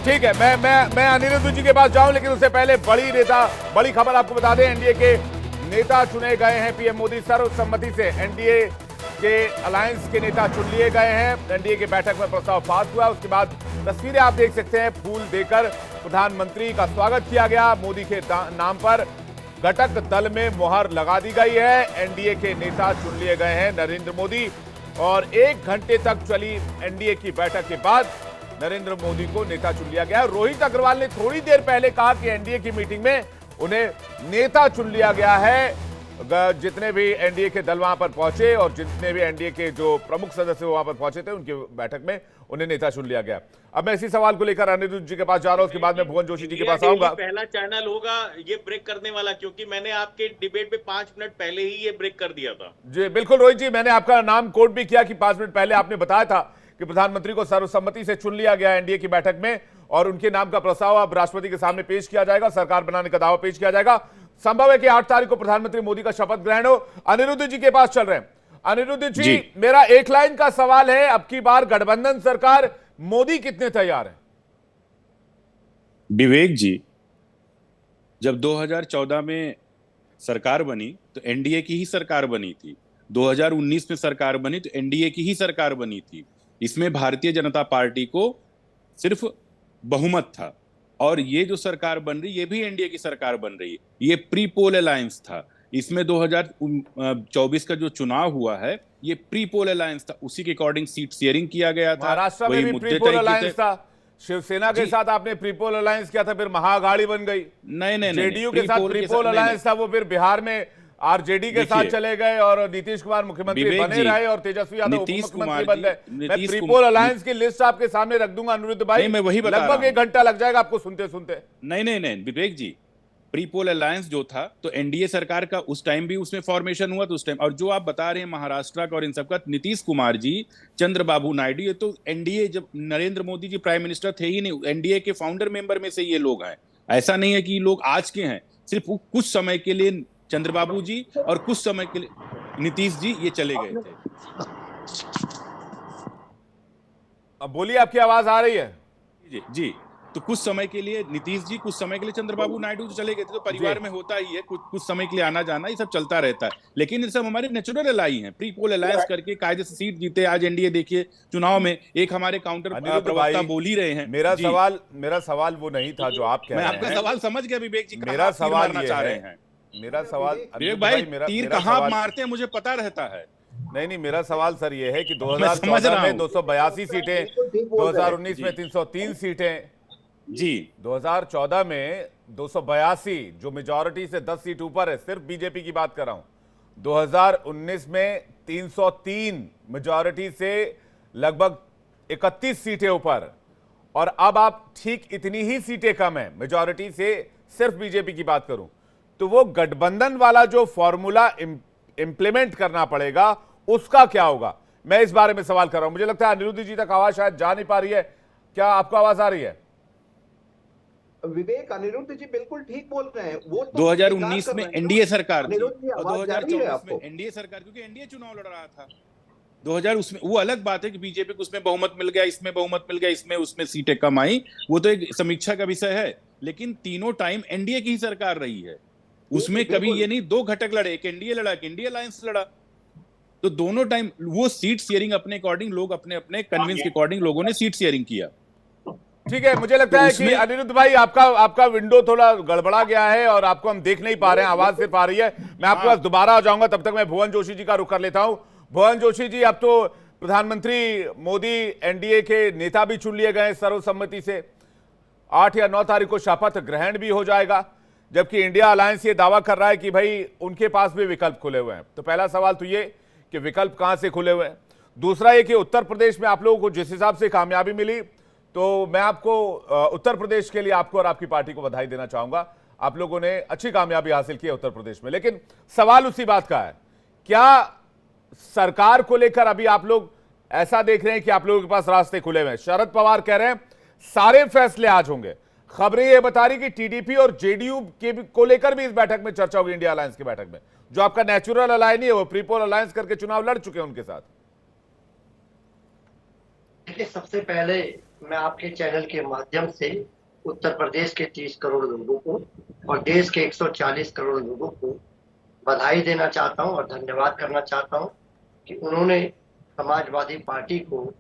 ठीक है, मैं अनिरुद्ध जी के पास जाऊं, लेकिन उससे पहले बड़ी खबर आपको बता दें। एनडीए के नेता चुने गए हैं पीएम मोदी सर्वसम्मति से। एनडीए के अलायंस के नेता चुन लिए गए हैं। एनडीए की बैठक में प्रस्ताव पास हुआ, उसके बाद तस्वीरें आप देख सकते हैं। फूल देकर प्रधानमंत्री का स्वागत किया गया। मोदी के नाम पर घटक दल में मुहर लगा दी गई है। एनडीए के नेता चुन लिए गए हैं नरेंद्र मोदी, और 1 घंटे तक चली एनडीए की बैठक के बाद नरेंद्र मोदी को नेता चुन लिया गया। रोहित अग्रवाल ने थोड़ी देर पहले कहा कि एनडीए की मीटिंग में उन्हें नेता चुन लिया गया है। जितने भी एनडीए के दल वहां पर पहुंचे और जितने भी एनडीए के जो प्रमुख सदस्य वहां पर पहुंचे थे, उनकी बैठक में उन्हें नेता चुन लिया गया। अब मैं इसी सवाल को लेकर अनिरुद्ध जी के पास जा रहा हूं, उसके बाद में भुवन जोशी जी के पास आऊंगा। पहला चैनल होगा ये ब्रेक करने वाला, क्योंकि मैंने आपके डिबेट में 5 मिनट पहले ही ये ब्रेक कर दिया था। जी बिल्कुल रोहित जी, मैंने आपका नाम कोट भी किया कि 5 मिनट पहले आपने बताया था कि प्रधानमंत्री को सर्वसम्मति से चुन लिया गया एनडीए की बैठक में, और उनके नाम का प्रस्ताव अब राष्ट्रपति के सामने पेश किया जाएगा, सरकार बनाने का दावा पेश किया जाएगा। संभव है कि 8 तारीख को प्रधानमंत्री मोदी का शपथ ग्रहण हो। अनिरुद्ध जी के पास चल रहे हैं। अनिरुद्ध जी, मेरा एक लाइन का सवाल है, अब की बार गठबंधन सरकार, मोदी कितने तैयार है? विवेक जी, जब 2014 में सरकार बनी तो एनडीए की ही सरकार बनी थी। 2019 में सरकार बनी तो एनडीए की ही सरकार बनी थी। इसमें भारतीय जनता पार्टी को सिर्फ बहुमत था, और ये जो सरकार बन रही, ये भी एनडीए की सरकार बन रही है। ये प्री पोल अलायंस था। इसमें 2024 का जो चुनाव हुआ है, ये प्री पोल अलायंस था। उसी के अकॉर्डिंग सीट शेयरिंग किया गया था। महाराष्ट्र में भी प्री पोल अलायंस था। शिवसेना के साथ आपने प्री पोल अलायंस किया था, फिर महाअघाड़ी बन गई। नहीं, जेडीयू के साथ प्री पोल अलायंस था, वो फिर बिहार में आरजेडी के साथ चले गए और नीतीश कुमार मुख्यमंत्री बने रहे और तेजस्वी यादव उप मुख्यमंत्री बन गए। मैं प्री पोल अलायंस की लिस्ट आपके सामने रख दूंगा अनिरुद्ध भाई, मैं वही बता रहा हूं। लगभग 1 घंटा लग जाएगा आपको सुनते सुनते। नहीं विवेक जी, प्री पोल अलायंस जो था तो एनडीए सरकार का उस टाइम भी उसमें फॉर्मेशन हुआ, तो उस टाइम, और जो आप बता रहे हैं महाराष्ट्र का और इन सबका, नीतीश कुमार जी, चंद्रबाबू नायडू, ये तो एनडीए, जब नरेंद्र मोदी जी प्राइम मिनिस्टर थे ही नहीं, एनडीए के फाउंडर मेंबर में से ये लोग हैं। ऐसा नहीं है कि ये लोग आज के हैं, सिर्फ कुछ समय के लिए चंद्रबाबू जी और कुछ समय के लिए नीतीश जी ये चले गए थे। अब बोलिए, आपकी आवाज आ रही है। जी जी। तो कुछ समय के लिए नीतीश जी, कुछ समय के लिए चंद्रबाबू नायडू जो चले गए थे, तो परिवार में होता ही है, कुछ समय के लिए आना जाना, ये सब चलता रहता है। लेकिन ये सब हमारे नेचुरल अलाई हैं, प्री पोल अलायंस करके कायदे से सीट जीते। आज एनडीए देखिए चुनाव में एक हमारे काउंटर प्रवक्ता बोल ही रहे हैं। मेरा सवाल वो नहीं था जो आप कह रहे हैं। मैं आपका सवाल समझ गया विवेक जी। मेरा सवाल ये चाह रहे है, हैं मेरा सवाल विवेक भाई, तीर कहाँ मारते हैं मुझे पता रहता है। नहीं, मेरा सवाल सर ये है कि 2014 में 282 सीटें, 2019 में 303 सीटें जी, 2014 में 282 जो मेजॉरिटी से 10 सीट ऊपर है, सिर्फ बीजेपी की बात कर रहा हूं। 2019 में 303 मेजॉरिटी से लगभग 31 सीटें ऊपर, और अब आप ठीक इतनी ही सीटें कम है मेजॉरिटी से, सिर्फ बीजेपी की बात करूं तो वो गठबंधन वाला जो फॉर्मूला इंप्लीमेंट करना पड़ेगा उसका क्या होगा, मैं इस बारे में सवाल कर रहा हूं। मुझे लगता है अनिरुद्ध जी तक आवाज शायद जा नहीं पा रही है। क्या आपको आवाज आ रही है? विवेक, अनिरुद्ध जी बिल्कुल ठीक बोल रहे हैं। वो 2019 में एनडीए सरकार थी और 2024 में एनडीए सरकार, क्योंकि एनडीए चुनाव लड़ रहा था 2000 उसमें। वो अलग बात है कि बीजेपी को उसमें बहुमत मिल गया, इसमें बहुमत मिल गया, इसमें उसमें सीटें कम आई, वो तो एक समीक्षा का विषय है। लेकिन तीनों टाइम एनडीए की ही सरकार रही है, उसमें कभी ये नहीं दो घटक लड़े, एक एनडीए लड़ा, एक एनडीए अलायंस लड़ा। तो दोनों टाइम वो सीट शेयरिंग अपने अकॉर्डिंग, लोग अपने अपने कन्विंस के अकॉर्डिंग लोगों ने सीट शेयरिंग किया। ठीक है, मुझे लगता है कि अनिरुद्ध भाई आपका विंडो थोड़ा गड़बड़ा गया है और आपको हम देख नहीं पा रहे हैं, आवाज सिर्फ आ रही है। मैं आपके पास दोबारा आ जाऊंगा, तब तक मैं भुवन जोशी जी का रुख कर लेता हूं। भुवन जोशी जी, अब तो प्रधानमंत्री मोदी एनडीए के नेता भी चुन लिए गए सर्वसम्मति से, 8 या 9 तारीख को शपथ ग्रहण भी हो जाएगा, जबकि इंडिया अलायंस ये दावा कर रहा है कि भाई उनके पास भी विकल्प खुले हुए हैं। तो पहला सवाल तो ये कि विकल्प कहां से खुले हुए हैं। दूसरा ये कि उत्तर प्रदेश में आप लोगों को जिस हिसाब से कामयाबी मिली, तो मैं आपको उत्तर प्रदेश के लिए आपको और आपकी पार्टी को बधाई देना चाहूंगा। आप लोगों ने अच्छी कामयाबी हासिल की है उत्तर प्रदेश में। लेकिन सवाल उसी बात का है, क्या सरकार को लेकर अभी आप लोग ऐसा देख रहे हैं कि आप लोगों के पास रास्ते खुले हुए हैं? शरद पवार कह रहे हैं सारे फैसले आज होंगे। खबरें ये बता रही कि टीडीपी और जेडीयू के को लेकर भी इस बैठक में चर्चा होगी, इंडिया अलायंस की बैठक में। जो आपका नेचुरल अलायंस नहीं है, वो प्रीपोल अलायंस करके चुनाव लड़ चुके हैं उनके साथ। देखिए, सबसे पहले मैं आपके चैनल के माध्यम से उत्तर प्रदेश के 30 करोड़ लोगों को और देश के 140 करोड़ लोगों को बधाई देना चाहता हूं और धन्यवाद करना चाहता हूं कि उन्होंने समाजवादी पार्टी को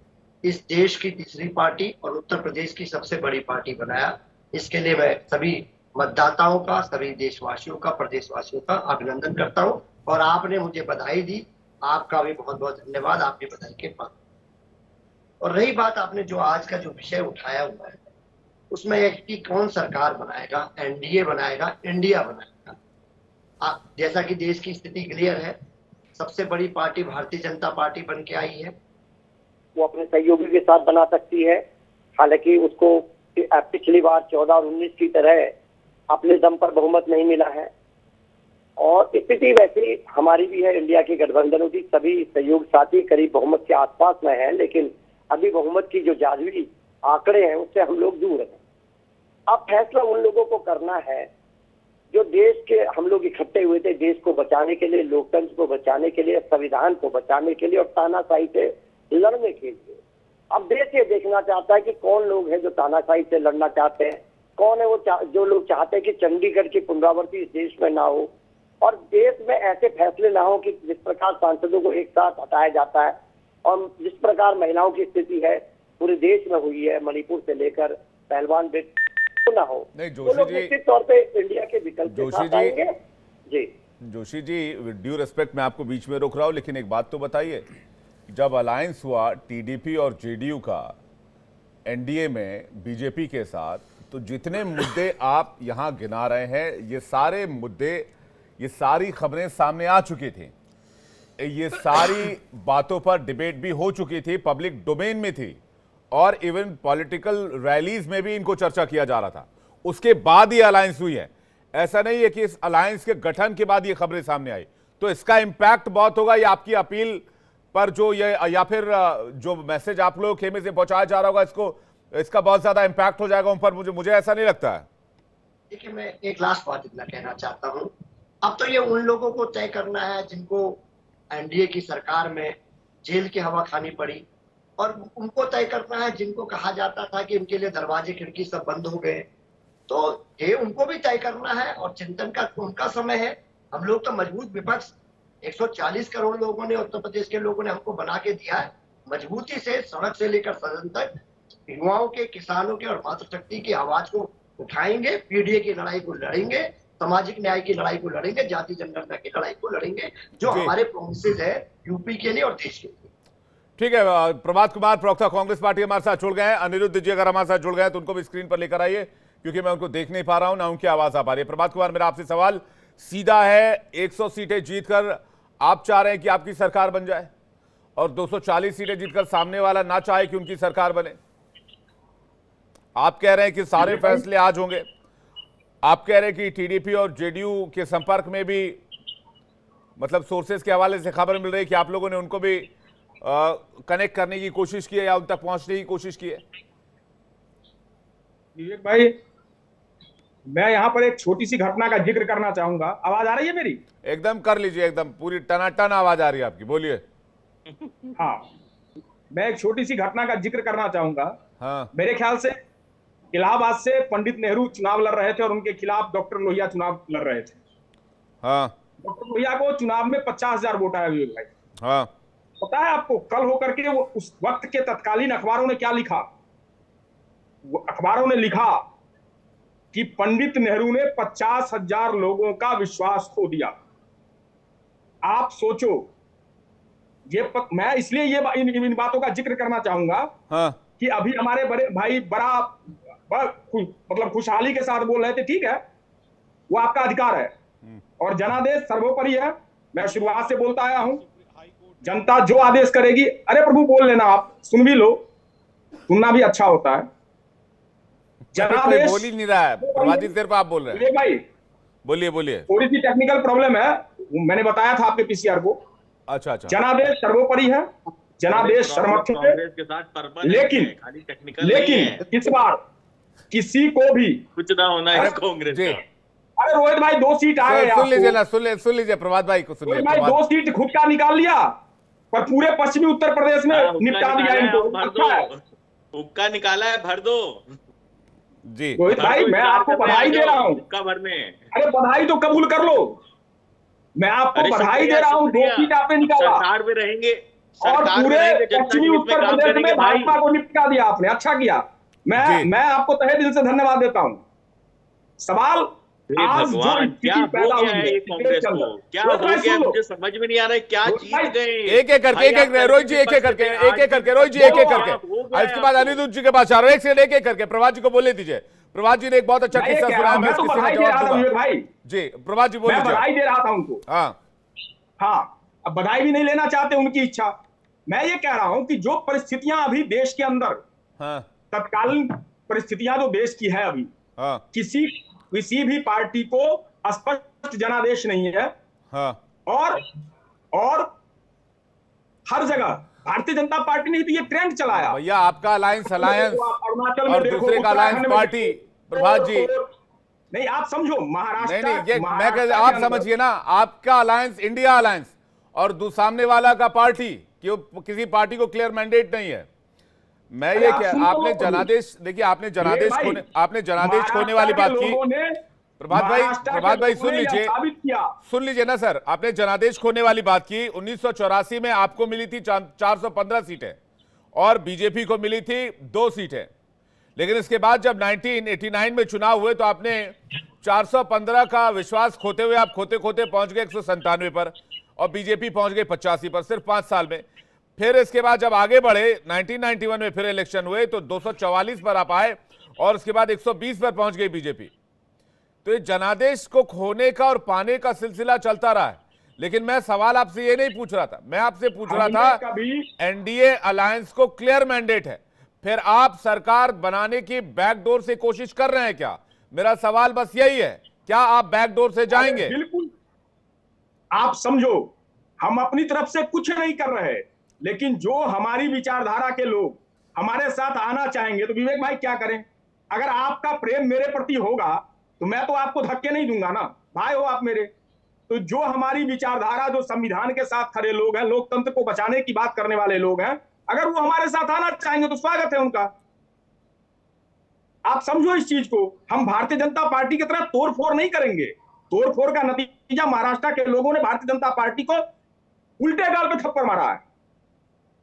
इस देश की तीसरी पार्टी और उत्तर प्रदेश की सबसे बड़ी पार्टी बनाया। इसके लिए मैं सभी मतदाताओं का, सभी देशवासियों का, प्रदेशवासियों का अभिनंदन करता हूं। और आपने मुझे बधाई दी, आपका भी बहुत बहुत धन्यवाद, आपकी बधाई के पात्र। और रही बात आपने जो आज का जो विषय उठाया हुआ है, उसमें एक कि कौन सरकार बनाएगा, एनडीए बनाएगा, इंडिया बनाएगा। जैसा कि देश की स्थिति क्लियर है, सबसे बड़ी पार्टी भारतीय जनता पार्टी बन के आई है, वो अपने सहयोगी के साथ बना सकती है। हालांकि उसको पिछली बार 14 और 19 की तरह अपने दम पर बहुमत नहीं मिला है, और स्थिति वैसी हमारी भी है, इंडिया के गठबंधनों की सभी सहयोग साथी करीब बहुमत के आसपास में है, लेकिन अभी बहुमत की जो जादुई आंकड़े हैं उससे हम लोग दूर हैं। अब फैसला उन लोगों को करना है जो देश के हम लोग इकट्ठे हुए थे देश को बचाने के लिए, लोकतंत्र को बचाने के लिए, संविधान को बचाने के लिए और तानाशाही से लड़ने के लिए। अब देश ये देखना चाहता है कि कौन लोग हैं जो तानाशाही से लड़ना चाहते हैं, कौन है वो जो लोग चाहते हैं कि चंडीगढ़ की पुनरावृत्ति इस देश में ना हो और देश में ऐसे फैसले ना हो कि जिस प्रकार सांसदों को एक साथ हटाया जाता है और जिस प्रकार महिलाओं की स्थिति है पूरे देश में हुई है, मणिपुर से लेकर पहलवान बेट ना हो। नहीं जोशी जी, निश्चित तौर पे इंडिया के विकल्प के साथ आएंगे। Ji Joshi ji, with due respect मैं आपको बीच में रोक रहा हूं, लेकिन एक बात तो बताइए, जब अलायंस हुआ टीडीपी और जेडीयू का एनडीए में बीजेपी के साथ, तो जितने मुद्दे आप यहां गिना रहे हैं, ये सारे मुद्दे, ये सारी खबरें सामने आ चुकी थी, ये सारी बातों पर डिबेट भी हो चुकी थी, पब्लिक डोमेन में थी, और इवन पॉलिटिकल रैलीज में भी इनको चर्चा किया जा रहा था। उसके बाद ये अलायंस हुई है। ऐसा नहीं है कि इस अलायंस के गठन के बाद ये खबरें सामने आई। तो इसका इंपैक्ट बहुत होगा, ये आपकी अपील पर जो ये, या फिर जो मैसेज आप लोग खेमे से पहुंचाया जा रहा होगा, इसका बहुत ज्यादा इंपैक्ट हो जाएगा उन पर, मुझे ऐसा नहीं लगता है। देखिए, मैं एक लास्ट बात इतना कहना चाहता हूँ। अब तो ये उन लोगों को तय करना है जिनको एनडीए की सरकार में जेल की हवा खानी पड़ी, और उनको तय करना है जिनको कहा जाता था कि उनके लिए दरवाजे खिड़की सब बंद हो गए। तो ये उनको भी तय करना है और चिंतन का उनका समय है। हम लोग तो मजबूत विपक्ष 140 करोड़ लोगों ने, उत्तर प्रदेश के लोगों ने हमको बना के दिया है। मजबूती से सड़क से लेकर सदन तक युवाओं के, किसानों के और मातृशक्ति की आवाज को उठाएंगे, पीडीए की लड़ाई को लड़ेंगे, सामाजिक न्याय की लड़ाई को लड़ेंगे, जाति जनगणना की लड़ाई को लड़ेंगे, जो हमारे प्रोमिसेस है यूपी के लिए और देश के लिए। ठीक है, प्रभात कुमार प्रवक्ता कांग्रेस पार्टी हमारे साथ जुड़ गए हैं। अनिरुद्ध जी अगर हमारे साथ जुड़ गए हैं तो उनको भी स्क्रीन पर लेकर आइए, क्योंकि मैं उनको देख नहीं पा रहा हूं, ना उनकी आवाज आ पा रही है। प्रभात कुमार, मेरा आपसे सवाल सीधा है, 100 सीटें जीतकर आप चाह रहे हैं कि आपकी सरकार बन जाए और 240 सीटें जीतकर सामने वाला ना चाहे कि उनकी सरकार बने। आप कह रहे हैं कि सारे फैसले आज होंगे। आप कह रहे हैं कि टीडीपी और जेडीयू के संपर्क में भी, मतलब सोर्सेज के हवाले से खबर मिल रही है कि आप लोगों ने उनको भी कनेक्ट करने की कोशिश की है या उन तक पहुंचने की कोशिश की है। विवेक भाई, मैं यहाँ पर एक छोटी सी घटना का जिक्र करना चाहूंगा। आवाज आ रही है मेरी? एकदम कर लीजिए, एकदम पूरी टनाटन आवाज आ रही है आपकी, बोलिए। हाँ, मैं एक छोटी सी घटना का जिक्र करना चाहूंगा। हाँ। मेरे ख्याल से इलाहाबाद से पंडित नेहरू चुनाव लड़ रहे थे और उनके खिलाफ डॉक्टर लोहिया चुनाव लड़ रहे थे। हाँ। डॉक्टर लोहिया को चुनाव में 50,000 वोट आया विवेक भाई। हाँ। पता है आपको कल होकर के वो उस वक्त के तत्कालीन अखबारों ने क्या लिखा? वो अखबारों ने लिखा कि पंडित नेहरू ने 50,000 लोगों का विश्वास खो दिया। आप सोचो, मैं इसलिए इन बातों का जिक्र करना चाहूंगा। हाँ। कि अभी हमारे बड़े भाई मतलब खुशहाली के साथ बोल रहे थे, ठीक है, वो आपका अधिकार है और जनादेश सर्वोपरि है। मैं शुरुआत से बोलता आया हूं, जनता जो आदेश करेगी, अरे प्रभु बोल लेना, आप सुन भी लो, सुनना भी अच्छा होता है। जनादेश बोल ही नहीं रहा है, प्रभात जी सिर्फ आप बोल रहे हैं। भाई बोलिए बोलिए। थोड़ी सी टेक्निकल प्रॉब्लम है, मैंने बताया था आपके पीसीआर को। अच्छा अच्छा। जनादेश सर्वोपरि है, जनादेश सर्वोच्च है, लेकिन इस बार किसी को भी कुछ ना होना है कांग्रेस का। अरे रोहित भाई 2 सीट आ गए, सुन लीजिए ना, सुन लीजिए प्रभात भाई को, सुन लीजिए भाई। 2 सीट खुद का निकाल लिया, पर पूरे पश्चिमी उत्तर प्रदेश में निपटा दिया इनको। हुक्का निकाला है, भर दो जी। रोहित भाई, मैं आपको बधाई दे रहा हूँ। अरे बधाई तो कबूल कर लो, मैं आपको बधाई दे रहा हूँ। 2 सीट आपने निकाला, सरकार में रहेंगे और पूरे पश्चिमी उत्तर प्रदेश में भाजपा को निपटा दिया आपने, अच्छा किया। मैं आपको तहे दिल से धन्यवाद देता हूँ। सवाल आज जो स्थिति पैदा हुई है कांग्रेस को, क्या हो गया मुझे समझ में नहीं आ रहा है, क्या जीत गए? एक एक करके रोहित जी, एक एक करके रोहित जी, एक एक करके। इसके बाद अनिरुद्ध जी के पास आ रहा हूं, एक सेकंड, एक एक करके प्रभात जी को बोलने दीजिए। प्रभात जी ने एक बहुत अच्छा किस्सा सुनाया, मैं किसी ने जवाब दूंगा जी। प्रभात जी बोलिए। बधाई दे रहा था उनको। हाँ, अब बधाई भी नहीं लेना चाहते, उनकी इच्छा। मैं ये कह रहा हूं कि जो परिस्थितियां अभी देश के अंदर, तत्कालीन परिस्थितियां जो देश की है अभी, किसी भी पार्टी को स्पष्ट जनादेश नहीं है। और हर जगह भारतीय जनता पार्टी ने तो ये ट्रेंड चलाया। भैया आपका अलायंस और दूसरे का अलायंस पार्टी, प्रभात जी नहीं, आप समझो महाराष्ट्र, नहीं ये मैं कह, आप समझिए ना, आपका अलायंस इंडिया अलायंस और सामने वाला का पार्टी, किसी पार्टी को क्लियर मैंडेट नहीं है। मैं ये क्या, आपने जनादेश, देखिए आपने जनादेश खोने वाली बात की। प्रभात भाई सुन लीजिए ना सर, आपने जनादेश खोने वाली बात की। 1984 में आपको मिली थी 415 सीटें और बीजेपी को मिली थी 2 सीटें, लेकिन इसके बाद जब 1989 में चुनाव हुए तो आपने 415 का विश्वास खोते हुए आप खोते पहुंच गए 197 पर और बीजेपी पहुंच गई 85 पर, सिर्फ 5 साल में। फिर इसके बाद जब आगे बढ़े 1991 में फिर इलेक्शन हुए तो 244 पर आप आए और उसके बाद 120 पर पहुंच गई बीजेपी। तो ये जनादेश को खोने का और पाने का सिलसिला चलता रहा है। लेकिन मैं सवाल आपसे ये नहीं पूछ रहा था, मैं आपसे पूछ रहा था एनडीए अलायंस को क्लियर मैंडेट है, फिर आप सरकार बनाने की बैकडोर से कोशिश कर रहे हैं क्या? मेरा सवाल बस यही है, क्या आप बैकडोर से जाएंगे? बिल्कुल, आप समझो हम अपनी तरफ से कुछ नहीं कर रहे, लेकिन जो हमारी विचारधारा के लोग हमारे साथ आना चाहेंगे तो विवेक भाई क्या करें? अगर आपका प्रेम मेरे प्रति होगा तो मैं तो आपको धक्के नहीं दूंगा ना, भाई हो आप मेरे। तो जो हमारी विचारधारा, जो संविधान के साथ खड़े लोग हैं, लोकतंत्र को बचाने की बात करने वाले लोग हैं, अगर वो हमारे साथ आना चाहेंगे तो स्वागत है उनका। आप समझो इस चीज को, हम भारतीय जनता पार्टी की तरह तोड़फोड़ नहीं करेंगे। तोड़फोड़ का नतीजा महाराष्ट्र के लोगों ने भारतीय जनता पार्टी को उल्टे गाल पे थप्पड़ मारा है।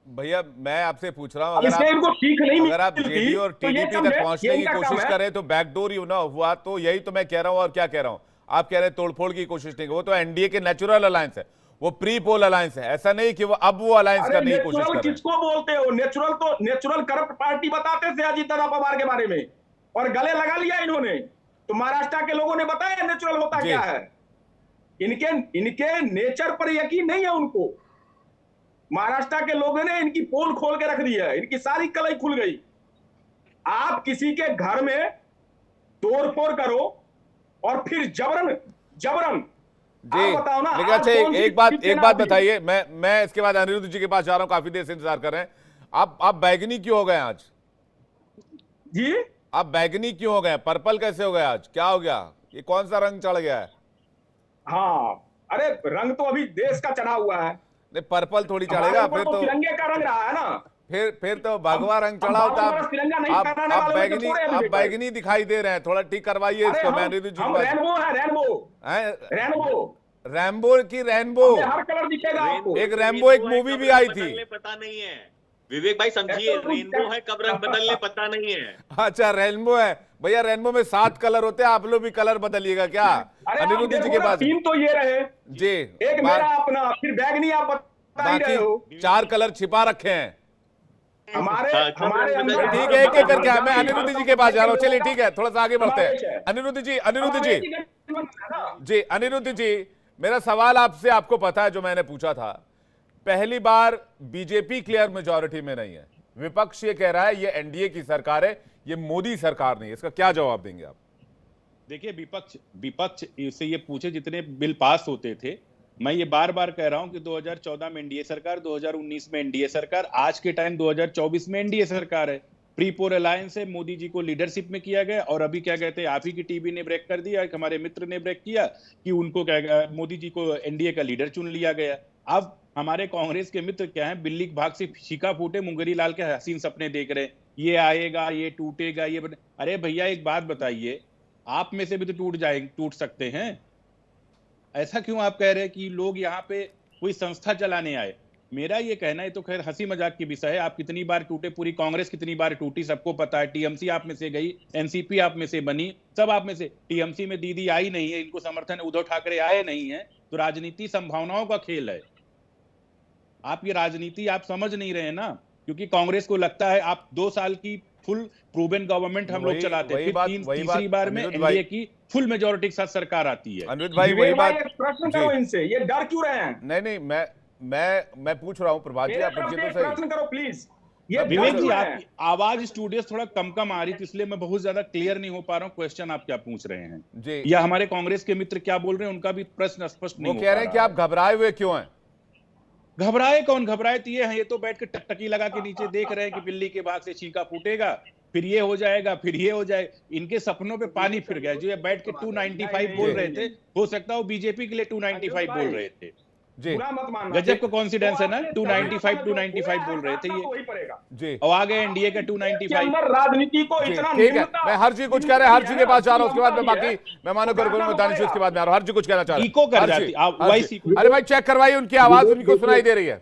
भैया मैं आपसे पूछ रहा हूँ, अब इसमें इनको सीख नहीं अगर आप जेडी और तो ये टीडीपी काम तक है, पहुंचने ये की इनका काम कोशिश है। करें तो बैकडोर ही ना हुआ, तो यही तो मैं कह रहा हूं। और क्या कह रहा हूं, आप कह रहे हैं तोड़फोड़ की कोशिश नहीं, वो तो एनडीए के नेचुरल अलायंस है, वो प्री पोल अलायंस है। ऐसा नहीं कि वो अब वो अलायंस करने की कोशिश कर रहे हैं। किसको बोलते हो नेचुरल? तो नेचुरल करप्ट पार्टी बताते थे अजीत दादा पवार के बारे में, और गले लगा लिया इन्होंने। तो महाराष्ट्र के लोगों ने बताया नेचुरल होता क्या है। इनके नेचर पर यकीन नहीं है उनको। महाराष्ट्र के लोगों ने इनकी पोल खोल के रख दी है, इनकी सारी कलई खुल गई। आप किसी के घर में तोड़फोड़ करो और फिर जबरन जी, बताओ ना। लेकिन अच्छा एक बात बताइए, मैं इसके बाद अनिरुद्ध जी के पास जा रहा हूं, काफी देर से इंतजार कर रहे हैं। आप बैगनी क्यों हो गए आज जी? आप बैगनी क्यों हो गए? पर्पल कैसे हो गए आज? क्या हो गया? ये कौन सा रंग चढ़ गया है? हाँ, अरे रंग तो अभी देश का चढ़ा हुआ है। नहीं, पर्पल थोड़ी चढ़ेगा फिर तो तिरंगे का रंग रहा है ना। फिर तो भगवा रंग चढ़ा होता। आप बैगनी दिखाई दे रहे हैं, थोड़ा ठीक करवाइए इसको। मैं अनिरुद्ध जी रैम्बो की रेनबो, हर कलर दिखेगा आपको। एक रैम्बो एक मूवी भी आई थी, पता नहीं है विवेक भाई, समझिए रेनबो है, कब रंग बदलने पता नहीं है। अच्छा रेनबो है भैया, रेनबो में 7 कलर होते हैं, आप लोग भी कलर बदलिएगा क्या? अनिरुद्ध जी के पास तीन तो ये रहे जी, एक मेरा अपना, फिर बैगनी आप बता ही रहे हो। 4 कलर छिपा रखे हैं हमारे अंदर। ठीक है, एक एक करके मैं अनिरुद्ध जी के पास जा रहा हूँ। चलिए ठीक है, थोड़ा सा आगे बढ़ते हैं। अनिरुद्ध जी, मेरा सवाल आपसे, आपको पता है जो मैंने पूछा था, पहली बार बीजेपी क्लियर मेजॉरिटी में नहीं है, विपक्ष ये कह रहा है ये एनडीए की सरकार है, ये मोदी सरकार नहीं है, इसका क्या जवाब देंगे आप? देखिए, विपक्ष से ये पूछे जितने बिल पास होते थे, मैं ये बार बार कह रहा हूं कि 2014 में एनडीए सरकार, 2019 में एनडीए सरकार, आज के टाइम 2024 में एनडीए सरकार है। प्री पोल अलायंस है, मोदी जी को लीडरशिप में किया गया, और अभी क्या कहते हैं, आप ही की टीवी ने ब्रेक कर दिया, हमारे मित्र ने ब्रेक किया कि उनको क्या, मोदी जी को एनडीए का लीडर चुन लिया गया। अब हमारे कांग्रेस के मित्र क्या है, बिल्ली के भाग से शिका फूटे मुंगरी लाल के हसीन सपने देख रहे हैं, ये आएगा, ये टूटेगा, ये अरे भैया एक बात बताइए, आप में से भी तो टूट सकते हैं। ऐसा क्यों आप कह रहे हैं कि लोग यहाँ पे कोई संस्था चलाने आए? मेरा ये कहना है, तो खैर हंसी मजाक की विषय है, आप कितनी बार टूटे, पूरी कांग्रेस कितनी बार टूटी सबको पता है। टीएमसी आप में से गई, एनसीपी आप में से बनी, सब आप में से। टीएमसी में दीदी आई नहीं है, इनको समर्थन उद्धव ठाकरे आए नहीं है, तो राजनीति संभावनाओं का खेल है। आप ये राजनीति आप समझ नहीं रहे ना, क्योंकि कांग्रेस को लगता है आप 2 साल की फुल प्रूवन गवर्नमेंट हम लोग चलाते हैं, फिर तीसरी बार में एनडीए की फुल मेजॉरिटी के साथ सरकार आती है। अनिरुद्ध भाई वही बात, प्रश्न करो इनसे, ये डर क्यों रहे हैं? नहीं, मैं पूछ रहा हूं प्रभात जी, आप पूछिए तो सही। प्रश्न करो प्लीज। विवेक जी, आपकी आवाज स्टूडियो थोड़ा कम आ रही थी, इसलिए मैं बहुत ज्यादा क्लियर नहीं हो पा रहा हूँ क्वेश्चन आप क्या पूछ रहे हैं जी, या हमारे कांग्रेस के मित्र क्या बोल रहे हैं, उनका भी प्रश्न स्पष्ट नहीं हो पा रहा है। वो कह रहे हैं कि आप घबराए हुए क्यों हैं? घबराए कौन? घबराए तो ये तो बैठ के टकटकी लगा के नीचे देख रहे हैं कि बिल्ली के भाग से छींका फूटेगा, फिर ये हो जाएगा, फिर ये हो जाए। इनके सपनों पे पानी फिर गया। जो ये बैठ के 295 बोल रहे थे, हो सकता है वो बीजेपी के लिए 295 बोल रहे थे। जी, गजब का कॉन्फिडेंस है ना, 295 बोल रहे थे ये जी, और आ गए एनडीए का 295। राजनीति को इतना ठीक है, मैं हर चीज कुछ कह रहे हैं, हर चीज के पास जा रहा हूं, उसके बाद मैं बाकी मेहमानों को दानिश उसके बाद में आ रहा हूं। हर चीज कुछ कहना चाह रहा हूं, इको कर जाती वॉइस। अरे भाई चेक करवाइए, उनकी आवाज उनको सुनाई दे रही है।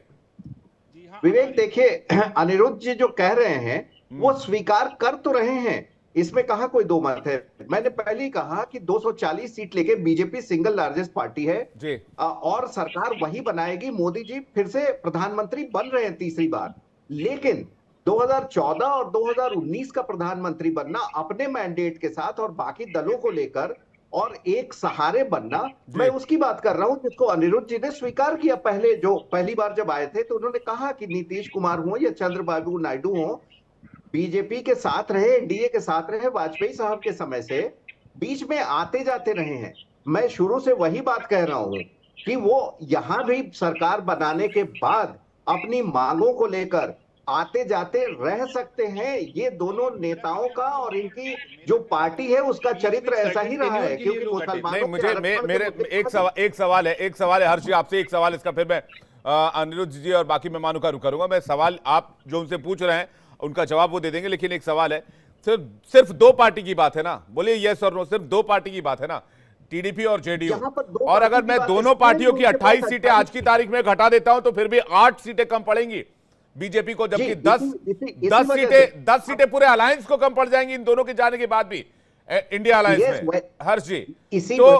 विवेक देखिए, अनिरुद्ध जी जो कह रहे हैं वो स्वीकार कर तो रहे हैं, इसमें कहा कोई दो मत है। मैंने पहले ही कहा कि 240 सीट लेके बीजेपी सिंगल लार्जेस्ट पार्टी है जी, और सरकार वही बनाएगी। मोदी जी फिर से प्रधानमंत्री बन रहे हैं तीसरी बार, लेकिन 2014 और 2019 का प्रधानमंत्री बनना अपने मैंडेट के साथ और बाकी दलों को लेकर और एक सहारे बनना, मैं उसकी बात कर रहा हूं जिसको अनिरुद्ध जी ने स्वीकार किया। पहले जो पहली बार जब आए थे तो उन्होंने कहा कि नीतीश कुमार हो या चंद्रबाबू नायडू हो, बीजेपी के साथ रहे, एनडीए के साथ रहे, वाजपेयी साहब के समय से बीच में आते जाते रहे हैं। मैं शुरू से वही बात कह रहा हूं कि वो यहां भी सरकार बनाने के बाद अपनी मांगों को लेकर आते जाते रह सकते हैं। ये दोनों नेताओं का और इनकी जो पार्टी है उसका चरित्र ऐसा ही रहा है, क्योंकि मुसलमानों मुझे मेरे एक सवाल है हर्षी आपसे, एक सवाल इसका फिर मैं अनिरुद्ध जी और बाकी मेहमानों का रुख करूंगा। मैं सवाल आप जो उनसे पूछ रहे हैं उनका जवाब वो दे देंगे, लेकिन एक सवाल है, सिर्फ दो पार्टी की बात है ना, बोलिए यस और नो, सिर्फ दो पार्टी की बात है ना, टीडीपी और जेडीयू। और अगर मैं दोनों पार्टियों की 28 सीटें आज की तारीख में घटा देता हूं तो फिर भी 8 सीटें कम पड़ेंगी बीजेपी को, जबकि 10 सीटें पूरे अलायंस को कम पड़ जाएंगी इन दोनों के जाने के बाद भी इंडिया अलायंस में। हर्ष जी, तो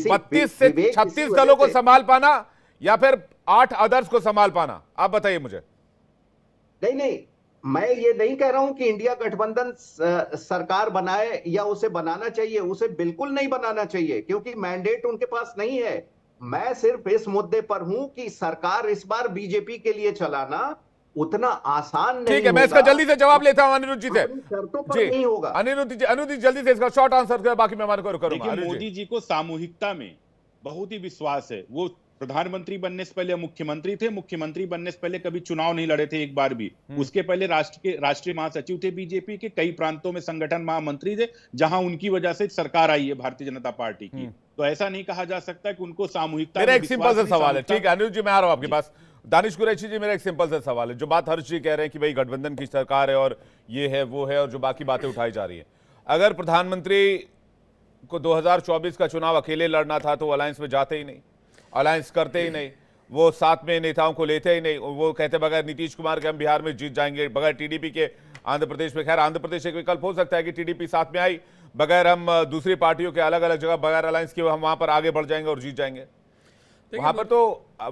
32 से 36 दलों को संभाल पाना या फिर 8 अदर्स को संभाल पाना, आप बताइए मुझे। नहीं, मैं ये नहीं कह रहा हूं कि इंडिया गठबंधन सरकार बनाए या उसे बनाना चाहिए, उसे बिल्कुल नहीं बनाना चाहिए क्योंकि मैंडेट उनके पास नहीं है। मैं सिर्फ इस मुद्दे पर हूं कि सरकार इस बार बीजेपी के लिए चलाना उतना आसान नहीं। ठीक है, मैं इसका जल्दी से जवाब लेता हूं अनिरुद्ध जी से। शर्तों पर नहीं होगा। अनिरुद्ध जी जल्दी से इसका शॉर्ट आंसर कर, बाकी मेहमान को करूंगा। मोदी जी को सामूहिकता में बहुत ही विश्वास है। वो प्रधानमंत्री बनने से पहले मुख्यमंत्री थे, मुख्यमंत्री बनने से पहले कभी चुनाव नहीं लड़े थे एक बार भी। उसके पहले राष्ट्रीय महासचिव थे बीजेपी के, कई प्रांतों में संगठन महामंत्री थे, जहां उनकी वजह से सरकार आई है भारतीय जनता पार्टी की। तो ऐसा नहीं कहा जा सकता कि उनको सामूहिकता। मेरा एक सिंपल सा सवाल है, ठीक है अनिरुद्ध जी, मैं आ रहा हूं आपके पास। दानिश कुरैशी जी, मेरा एक सिंपल सा सवाल है, जो बात हर्ष जी कह रहे हैं कि भाई गठबंधन की सरकार है और ये है वो है और जो बाकी बातें उठाई जा रही है, अगर प्रधानमंत्री को 2024 का चुनाव अकेले लड़ना था तो अलायंस में जाते ही नहीं, अलायंस करते ही नहीं, वो साथ में नेताओं को लेते ही नहीं, वो कहते बगैर नीतीश कुमार के हम बिहार में जीत जाएंगे, बगैर टीडीपी के आंध्र प्रदेश में। खैर आंध्र प्रदेश एक विकल्प हो सकता है कि टीडीपी साथ में आई, बगैर हम दूसरी पार्टियों के अलग अलग जगह बगैर अलायंस के हम वहां पर आगे बढ़ जाएंगे और जीत जाएंगे। वहां पर तो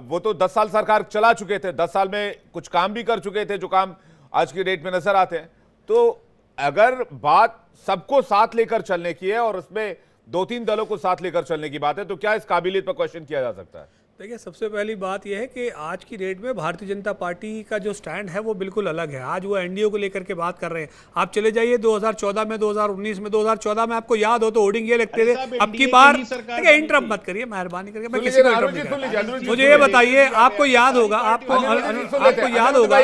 वो तो 10 साल सरकार चला चुके थे, 10 साल में कुछ काम भी कर चुके थे जो काम आज की डेट में नजर आते हैं। तो अगर बात सबको साथ लेकर चलने की है और उसमें 2-3 दलों को साथ लेकर चलने की बात है, तो क्या इस काबिलियत पर क्वेश्चन किया जा सकता है? देखिए, सबसे पहली बात यह है कि आज की डेट में भारतीय जनता पार्टी का जो स्टैंड है वो बिल्कुल अलग है। आज वो एनडीए को लेकर के बात कर रहे हैं। आप चले जाइए 2014 में, 2019 में, 2014 में आपको याद हो तो होर्डिंग ये लिखते थे, अब की बार देखिए इंटरप्ट मत करिए मेहरबानी करके, मैं किसी को इंटरप्ट नहीं कर। मुझे ये बताइए, आपको याद होगा, आपको याद होगा,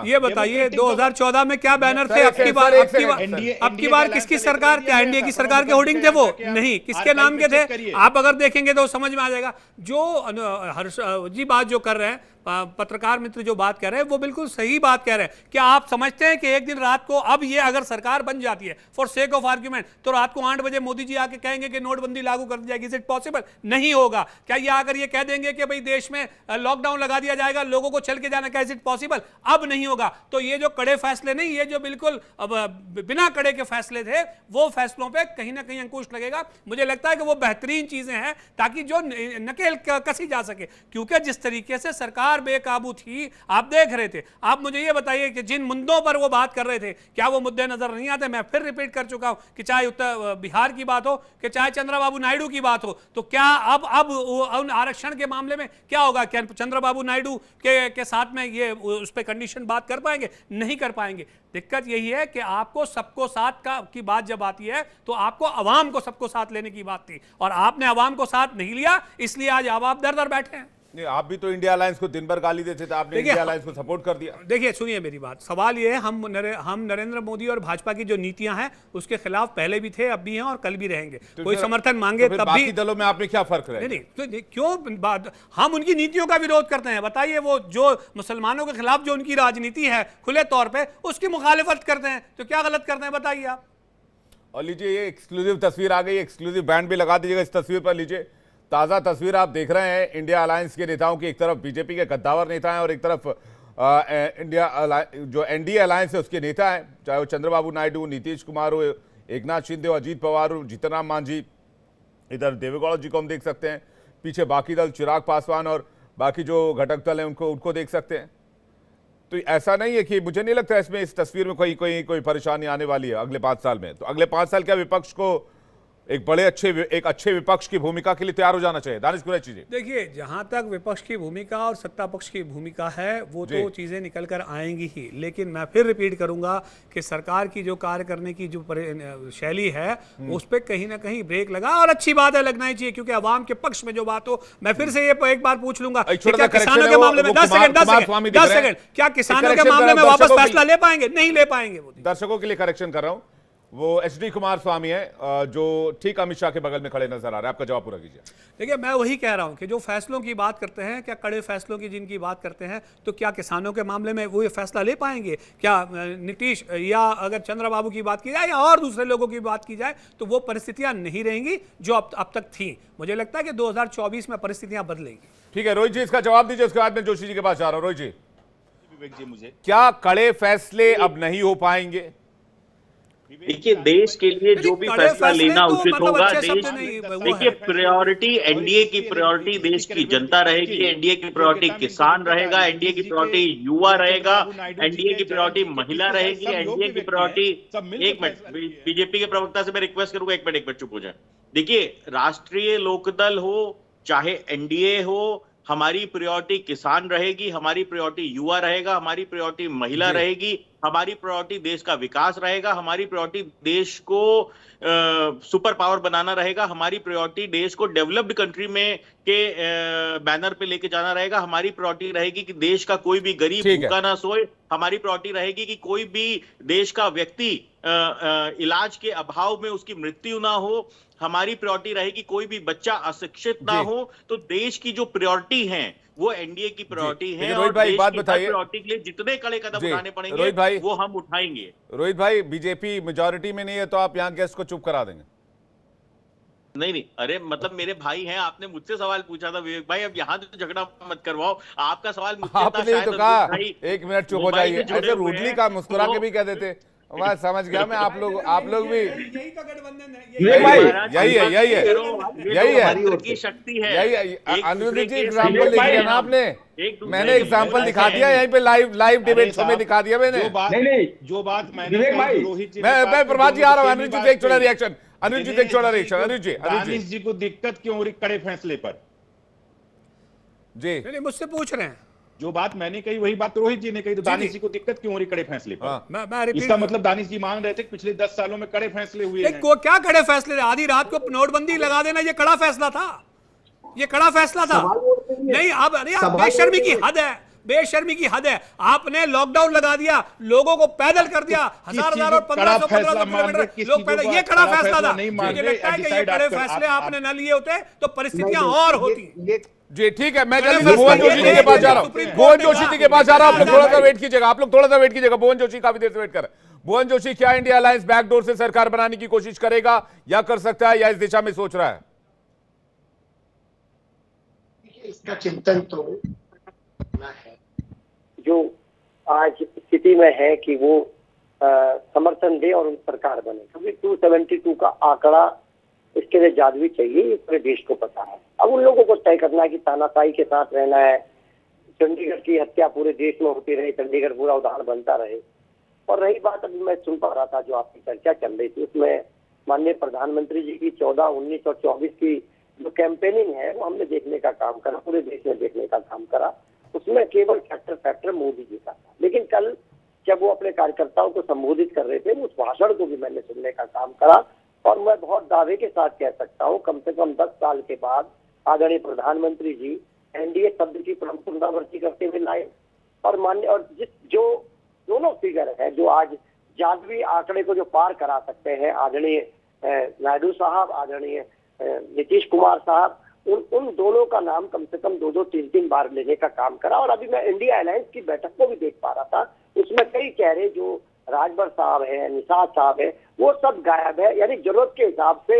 ये बताइए 2014 में क्या बैनर थे, अब की बार किसकी सरकार, क्या एनडीए की सरकार के होर्डिंग थे? वो नहीं, किसके नाम के थे? आप अगर देखेंगे तो समझ में आ जाएगा। जो हर्ष जी बात जो कर रहे हैं, पत्रकार मित्र जो बात कह रहे हैं, वो बिल्कुल सही बात कह रहे हैं। क्या आप समझते हैं कि एक दिन रात को, अब ये अगर सरकार बन जाती है फॉर सेक ऑफ आर्ग्यूमेंट, तो रात को 8 बजे मोदी जी आके कहेंगे कि नोटबंदी लागू कर दी जाएगी? Is it possible? नहीं होगा। क्या ये आकर ये कह देंगे कि भाई देश में लॉकडाउन लगा दिया जाएगा, लोगों को चल के जाना, क्या इज इट पॉसिबल? अब नहीं होगा। तो ये जो कड़े फैसले नहीं, ये जो बिल्कुल बिना कड़े के फैसले थे, वो फैसलों पर कहीं ना कहीं अंकुश लगेगा। मुझे लगता है कि वो बेहतरीन चीजें हैं ताकि जो नकेल कसी जा सके, क्योंकि जिस तरीके से सरकार बेकाबू थी, आप देख रहे थे। आप मुझे ये बताइए कि जिन मुद्दों पर वो बात कर रहे थे, क्या वो मुद्दे नजर नहीं आते? मैं फिर रिपीट कर चुका हूं कि चाहे उत्तर बिहार की बात हो कि चाहे चंद्रबाबू नायडू की बात हो, तो क्या अब उन आरक्षण के मामले में क्या होगा? क्या चंद्रबाबू नायडू के साथ में ये उस पर कंडीशन बात कर पाएंगे? नहीं कर पाएंगे। दिक्कत यही है कि आपको सबको साथ की बात जब आती है तो आपको अवाम को सबको साथ लेने की बात थी, और आपने अवाम को साथ नहीं लिया, इसलिए आज आप दर बैठे हैं। नहीं, आप भी तो इंडिया अलायंस को दिन भर गाली देते थे, आपने इंडिया अलायंस को सपोर्ट कर दिया। देखिए, सुनिए मेरी बात। सवाल ये है, हम नरेंद्र मोदी और भाजपा की जो नीतियां हैं उसके खिलाफ पहले भी थे, अब भी हैं और कल भी रहेंगे। तो कोई समर्थन मांगे तो तब बाकी भी दलों में आपने क्या फर्क रहा? नहीं, क्यों हम उनकी नीतियों का विरोध करते हैं? बताइए, वो जो मुसलमानों के खिलाफ जो उनकी राजनीति है खुले तौर पर, उसकी मुखालिफत करते हैं, तो क्या गलत करते हैं बताइए आप। और लीजिए, ये एक्सक्लूसिव तस्वीर आ गई, एक्सक्लूसिव बैंड भी लगा दीजिएगा इस तस्वीर पर। लीजिए, ताज़ा तस्वीर आप देख रहे हैं इंडिया अलायंस के नेताओं की। एक तरफ बीजेपी के गद्दावर नेता हैं और एक तरफ जो एनडीए अलायंस है उसके नेता हैं, चाहे वो चंद्रबाबू नायडू, नीतीश कुमार हो, एकनाथ शिंदे हो, अजीत पवार हो, जीतन राम मांझी, इधर देवेगौड़ा जी को हम देख सकते हैं, पीछे बाकी दल चिराग पासवान और बाकी जो घटक दल हैं उनको देख सकते हैं। तो ऐसा नहीं है कि, मुझे नहीं लगता इसमें, इस तस्वीर में कोई परेशानी आने वाली है अगले 5 साल में। तो अगले 5 साल क्या विपक्ष को एक अच्छे विपक्ष की भूमिका के लिए तैयार हो जाना चाहिए? दानिश कुरैशी जी, देखिए, जहां तक विपक्ष की भूमिका और सत्ता पक्ष की भूमिका है वो तो चीजें निकल कर आएंगी ही, लेकिन मैं फिर रिपीट करूंगा कि सरकार की जो कार्य करने की जो शैली है उस पर कहीं ना कहीं ब्रेक लगा, और अच्छी बात है, लगना ही चाहिए, क्योंकि आवाम के पक्ष में जो बात हो। मैं फिर से ये एक बार पूछ लूंगा, क्या किसानों के मामले में 10 सेकंड, क्या किसानों के मामले में वापस फैसला ले पाएंगे? नहीं ले पाएंगे। वो दर्शकों के लिए करेक्शन कर रहा हूं, वो HD कुमार स्वामी है जो ठीक अमित शाह के बगल में खड़े नजर आ रहे हैं। आपका जवाब पूरा कीजिए। देखिए, मैं वही कह रहा हूं कि जो फैसलों की बात करते हैं, क्या कड़े फैसलों की जिनकी बात करते हैं, तो क्या किसानों के मामले में वो ये फैसला ले पाएंगे? क्या नीतीश या अगर चंद्रबाबू की बात की जाए या और दूसरे लोगों की बात की जाए तो वो परिस्थितियां नहीं रहेंगी जो अब तक थी। मुझे लगता है कि 2024 में परिस्थितियां बदलेंगी। ठीक है, रोहित जी इसका जवाब दीजिए, उसके बाद मैं जोशी जी के पास जा रहा हूं। रोहित जी, विवेक जी, मुझे क्या कड़े फैसले अब नहीं हो पाएंगे? देखिए, देश के लिए जो भी फैसला लेना उचित होगा, देश देखिए प्रायोरिटी एनडीए की प्रायोरिटी देश की जनता रहेगी, एनडीए की प्रायोरिटी किसान रहेगा, एनडीए की प्रायोरिटी युवा रहेगा, एनडीए की प्रायोरिटी महिला रहेगी, एनडीए की प्रायोरिटी। एक मिनट, बीजेपी के प्रवक्ता से मैं रिक्वेस्ट करूंगा, एक मिनट चुप हो जाए। देखिए, राष्ट्रीय लोकदल हो चाहे एनडीए हो, हमारी प्रायोरिटी किसान रहेगी, हमारी प्रायोरिटी युवा रहेगा, हमारी प्रायोरिटी महिला रहेगी, हमारी प्रायोरिटी देश का विकास रहेगा, हमारी प्रायोरिटी देश को सुपर पावर बनाना रहेगा, हमारी प्रायोरिटी देश को डेवलप्ड कंट्री में के बैनर पे लेके जाना रहेगा, हमारी प्रायोरिटी रहेगी कि देश का कोई भी गरीब भूखा ना सोए, हमारी प्रायोरिटी रहेगी कि कोई भी देश का व्यक्ति इलाज के अभाव में उसकी मृत्यु ना हो, हमारी प्रायोरिटी रहेगी कोई भी बच्चा अशिक्षित ना हो। तो देश की जो प्रायोरिटी है वो एनडीए की प्रायोरिटी है, और भाई, देश बात की बताइए, प्रायोरिटी के लिए जितने कड़े कदम उठाने पड़ेंगे रोहित भाई, वो हम उठाएंगे। रोहित भाई, बीजेपी मेजॉरिटी में नहीं है तो आप यहाँ गेस्ट को चुप करा देंगे? नहीं, अरे मतलब मेरे भाई हैं, आपने मुझसे सवाल पूछा था विवेक भाई, अब यहाँ तो झगड़ा मत करवाओ। आपका सवाल मुझसे था, आपने तो कहा 1 मिनट चुप हो जाइए, ऐसे रूडली का मुस्कुरा के भी कह देते। मैं समझ गया, मैं आप लोग भी यही तो गठबंधन है, यही है की शक्ति है, यही है। अनिरुद्ध जी एग्जाम्पल लिख दिया ना आपने, मैंने एग्जाम्पल दिखा दिया यहीं पे, लाइव डिबेट में दिखा दिया मैंने। जो बात मैंने रोहित जी, मैं प्रभात जी आ रहा हूँ। अनिरुद्ध जी एक छोटा रिएक्शन, अनिरुद्ध जी एक छोटा रिएक्शन। दानिश जी को दिक्कत क्यों हो रही कड़े फैसले पर? जी नहीं, मुझसे पूछ रहे हैं। जो बात मैंने कही वही बात रोहित जी ने कही, तो दानिश जी को दिक्कत क्यों हो रही कड़े फैसले पर? इसका मतलब दानिश जी मांग रहे थे कि पिछले 10 सालों में कड़े फैसले हुए हैं। क्या कड़े फैसले? आधी रात को नोटबंदी लगा देना ये कड़ा फैसला था, ये कड़ा फैसला था। नहीं, अब अरे बेशर्मी की हद है, बेशर्मी की हद है। आपने लॉकडाउन लगा दिया, लोगों को पैदल कर दिया, हजार और 1500 किलोमीटर लोग पैदल। ये कड़ा फैसला था। मुझे लगता है कि ये कड़े फैसले आपने न लिए होते तो परिस्थितियां और होती। जी ठीक है, मैं जल्दी से भुवन जोशी जी के पास जा रहा हूँ। भुवन जोशी जी के पास जा रहा हूँ, आप लोग थोड़ा सा वेट कीजिएगा, आप लोग थोड़ा सा वेट कीजिएगा। भुवन जोशी काफी देर से वेट कर रहे हैं। भुवन जोशी, क्या इंडिया अलायंस बैकडोर से सरकार बनाने की कोशिश करेगा या कर सकता है, या इस दिशा में सोच रहा है? इसका चिंतन तो है, जो आज स्थिति में है कि वो समर्थन दे और सरकार बने, क्योंकि 272 का आंकड़ा इसके लिए जादुई चाहिए, ये पूरे देश को पता है। अब उन लोगों को तय करना है कि तानाशाही के साथ रहना है, चंडीगढ़ की हत्या पूरे देश में होती रहे, चंडीगढ़ पूरा उदाहरण बनता रहे। और रही बात, अभी मैं सुन पा रहा था जो आपकी चर्चा चल रही थी, उसमें माननीय प्रधानमंत्री जी की 14, 19 और 24 की जो कैंपेनिंग है वो हमने देखने का काम करा, पूरे देश में देखने का काम करा। उसमें केवल फैक्टर मोदी जी का था, लेकिन कल जब वो अपने कार्यकर्ताओं को संबोधित कर रहे थे, उस भाषण को भी मैंने सुनने का काम करा। और मैं बहुत दावे के साथ कह सकता हूँ, कम से कम 10 साल के बाद आदरणीय प्रधानमंत्री जी एनडीए शब्द की पुनरावृत्ति करते हुए लाए। और मान्य और जो दोनों फिगर है जो आज जादुई आंकड़े को जो पार करा सकते हैं, आदरणीय नायडू साहब, आदरणीय नीतीश कुमार साहब, उन दोनों का नाम कम से कम 2-2, 3-3 बार लेने का काम करा। और अभी मैं इंडिया अलायंस की बैठक को भी देख पा रहा था, उसमें कई चेहरे जो राजभर साहब है, निषाद साहब है, वो सब गायब है। यानी जरूरत के हिसाब से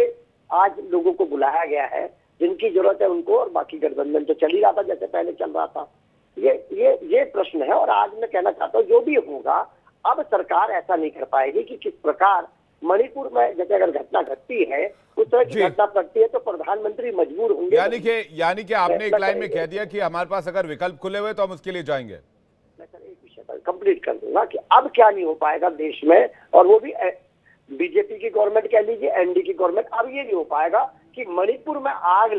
आज लोगों को बुलाया गया है, जिनकी जरूरत है उनको, और बाकी गठबंधन तो चल ही रहा था जैसे पहले चल रहा था। ये प्रश्न है। और आज मैं कहना चाहता हूँ, जो भी होगा, अब सरकार ऐसा नहीं कर पाएगी कि किस प्रकार मणिपुर में जैसे अगर घटना घटती है, उस तरह की घटना घटती है तो प्रधानमंत्री मजबूर होंगे। यानी कि आपने एक लाइन में कह दिया कि हमारे पास अगर विकल्प खुले हुए तो हम उसके लिए जाएंगे। कंप्लीट कर दूंगा कि अब क्या नहीं हो पाएगा देश में, और वो भी बीजेपी की गवर्नमेंट कह लीजिए, एनडीए की गवर्नमेंट, अब ये नहीं हो पाएगा कि मणिपुर में आग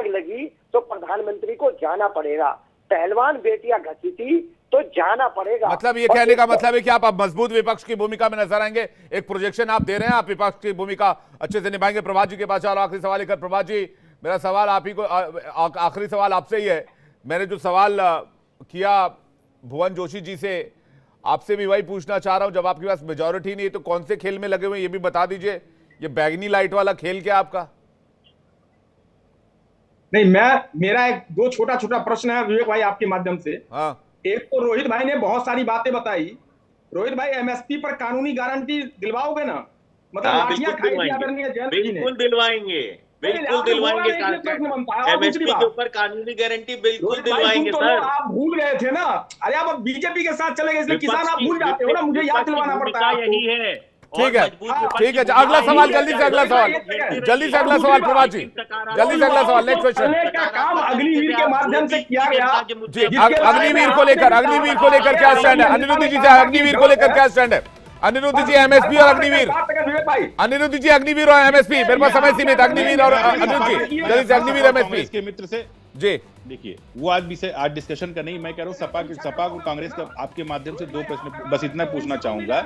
लगी तो प्रधानमंत्री को जाना पड़ेगा, पहलवान बेटियां घसीटी तो जाना पड़ेगा। मतलब ये कहने का मतलब है कि आप मजबूत विपक्ष की भूमिका में नजर आएंगे, एक प्रोजेक्शन आप दे रहे हैं, आप विपक्ष की भूमिका अच्छे से निभाएंगे। प्रभात जी के पास और आखिरी सवाल लेकर। प्रभात जी, मेरा सवाल आप ही को, आखिरी सवाल आपसे ही है। मैंने जो सवाल किया भुवन जोशी जी से, आपसे भी वही पूछना चाह रहा हूं, जब आपके पास मेजोरिटी नहीं है तो कौन से खेल में लगे हुए हैं ये भी बता दीजिए। ये बैगनी लाइट वाला खेल क्या आपका? नहीं, मेरा एक दो छोटा छोटा प्रश्न है विवेक भाई आपके माध्यम से। हाँ, एक तो रोहित भाई ने बहुत सारी बातें बताई। रोहित भाई, एमएसपी पर कानूनी गारंटी दिलवाओगे ना? मतलब लाठियां खाई थी आदरणीय जयंत जी ने। बिल्कुल दिलवाएंगे, बिल्कुल दिलवाएंगे। एमएसपी के ऊपर कानूनी गारंटी बिल्कुल दिलवाएंगे सर। आप भूल गए थे ना, अरे आप बीजेपी के साथ चले गए, इसलिए किसान आप भूल जाते हो ना, मुझे याद दिलवाना पड़ता है। यही है। ठीक है, ठीक है। अगला सवाल, जल्दी से अगला सवाल, जल्दी से अगला सवाल प्रभात जी, जल्दी से अगला सवाल, नेक्स्ट क्वेश्चन। का काम अग्निवीर के माध्यम से किया गया जी, अग्निवीर को लेकर क्या स्टैंड है? अनिरुद्ध जी से अग्निवीर को लेकर क्या स्टैंड है? अनिरुद्ध जी, एमएसपी और अग्निवीर। अनिरुद्ध जी, अग्निवीर और एमएसपी, मेरे पास समय सीमित। अग्निवीर और अनिरुद्ध जी, जल्दी से अग्निवीर एमएसपी के मित्र से जी। देखिए, वो आज डिस्कशन करने ही, मैं कह रहा हूँ सपा को कांग्रेस का आपके माध्यम से दो प्रश्न बस इतना पूछना चाहूंगा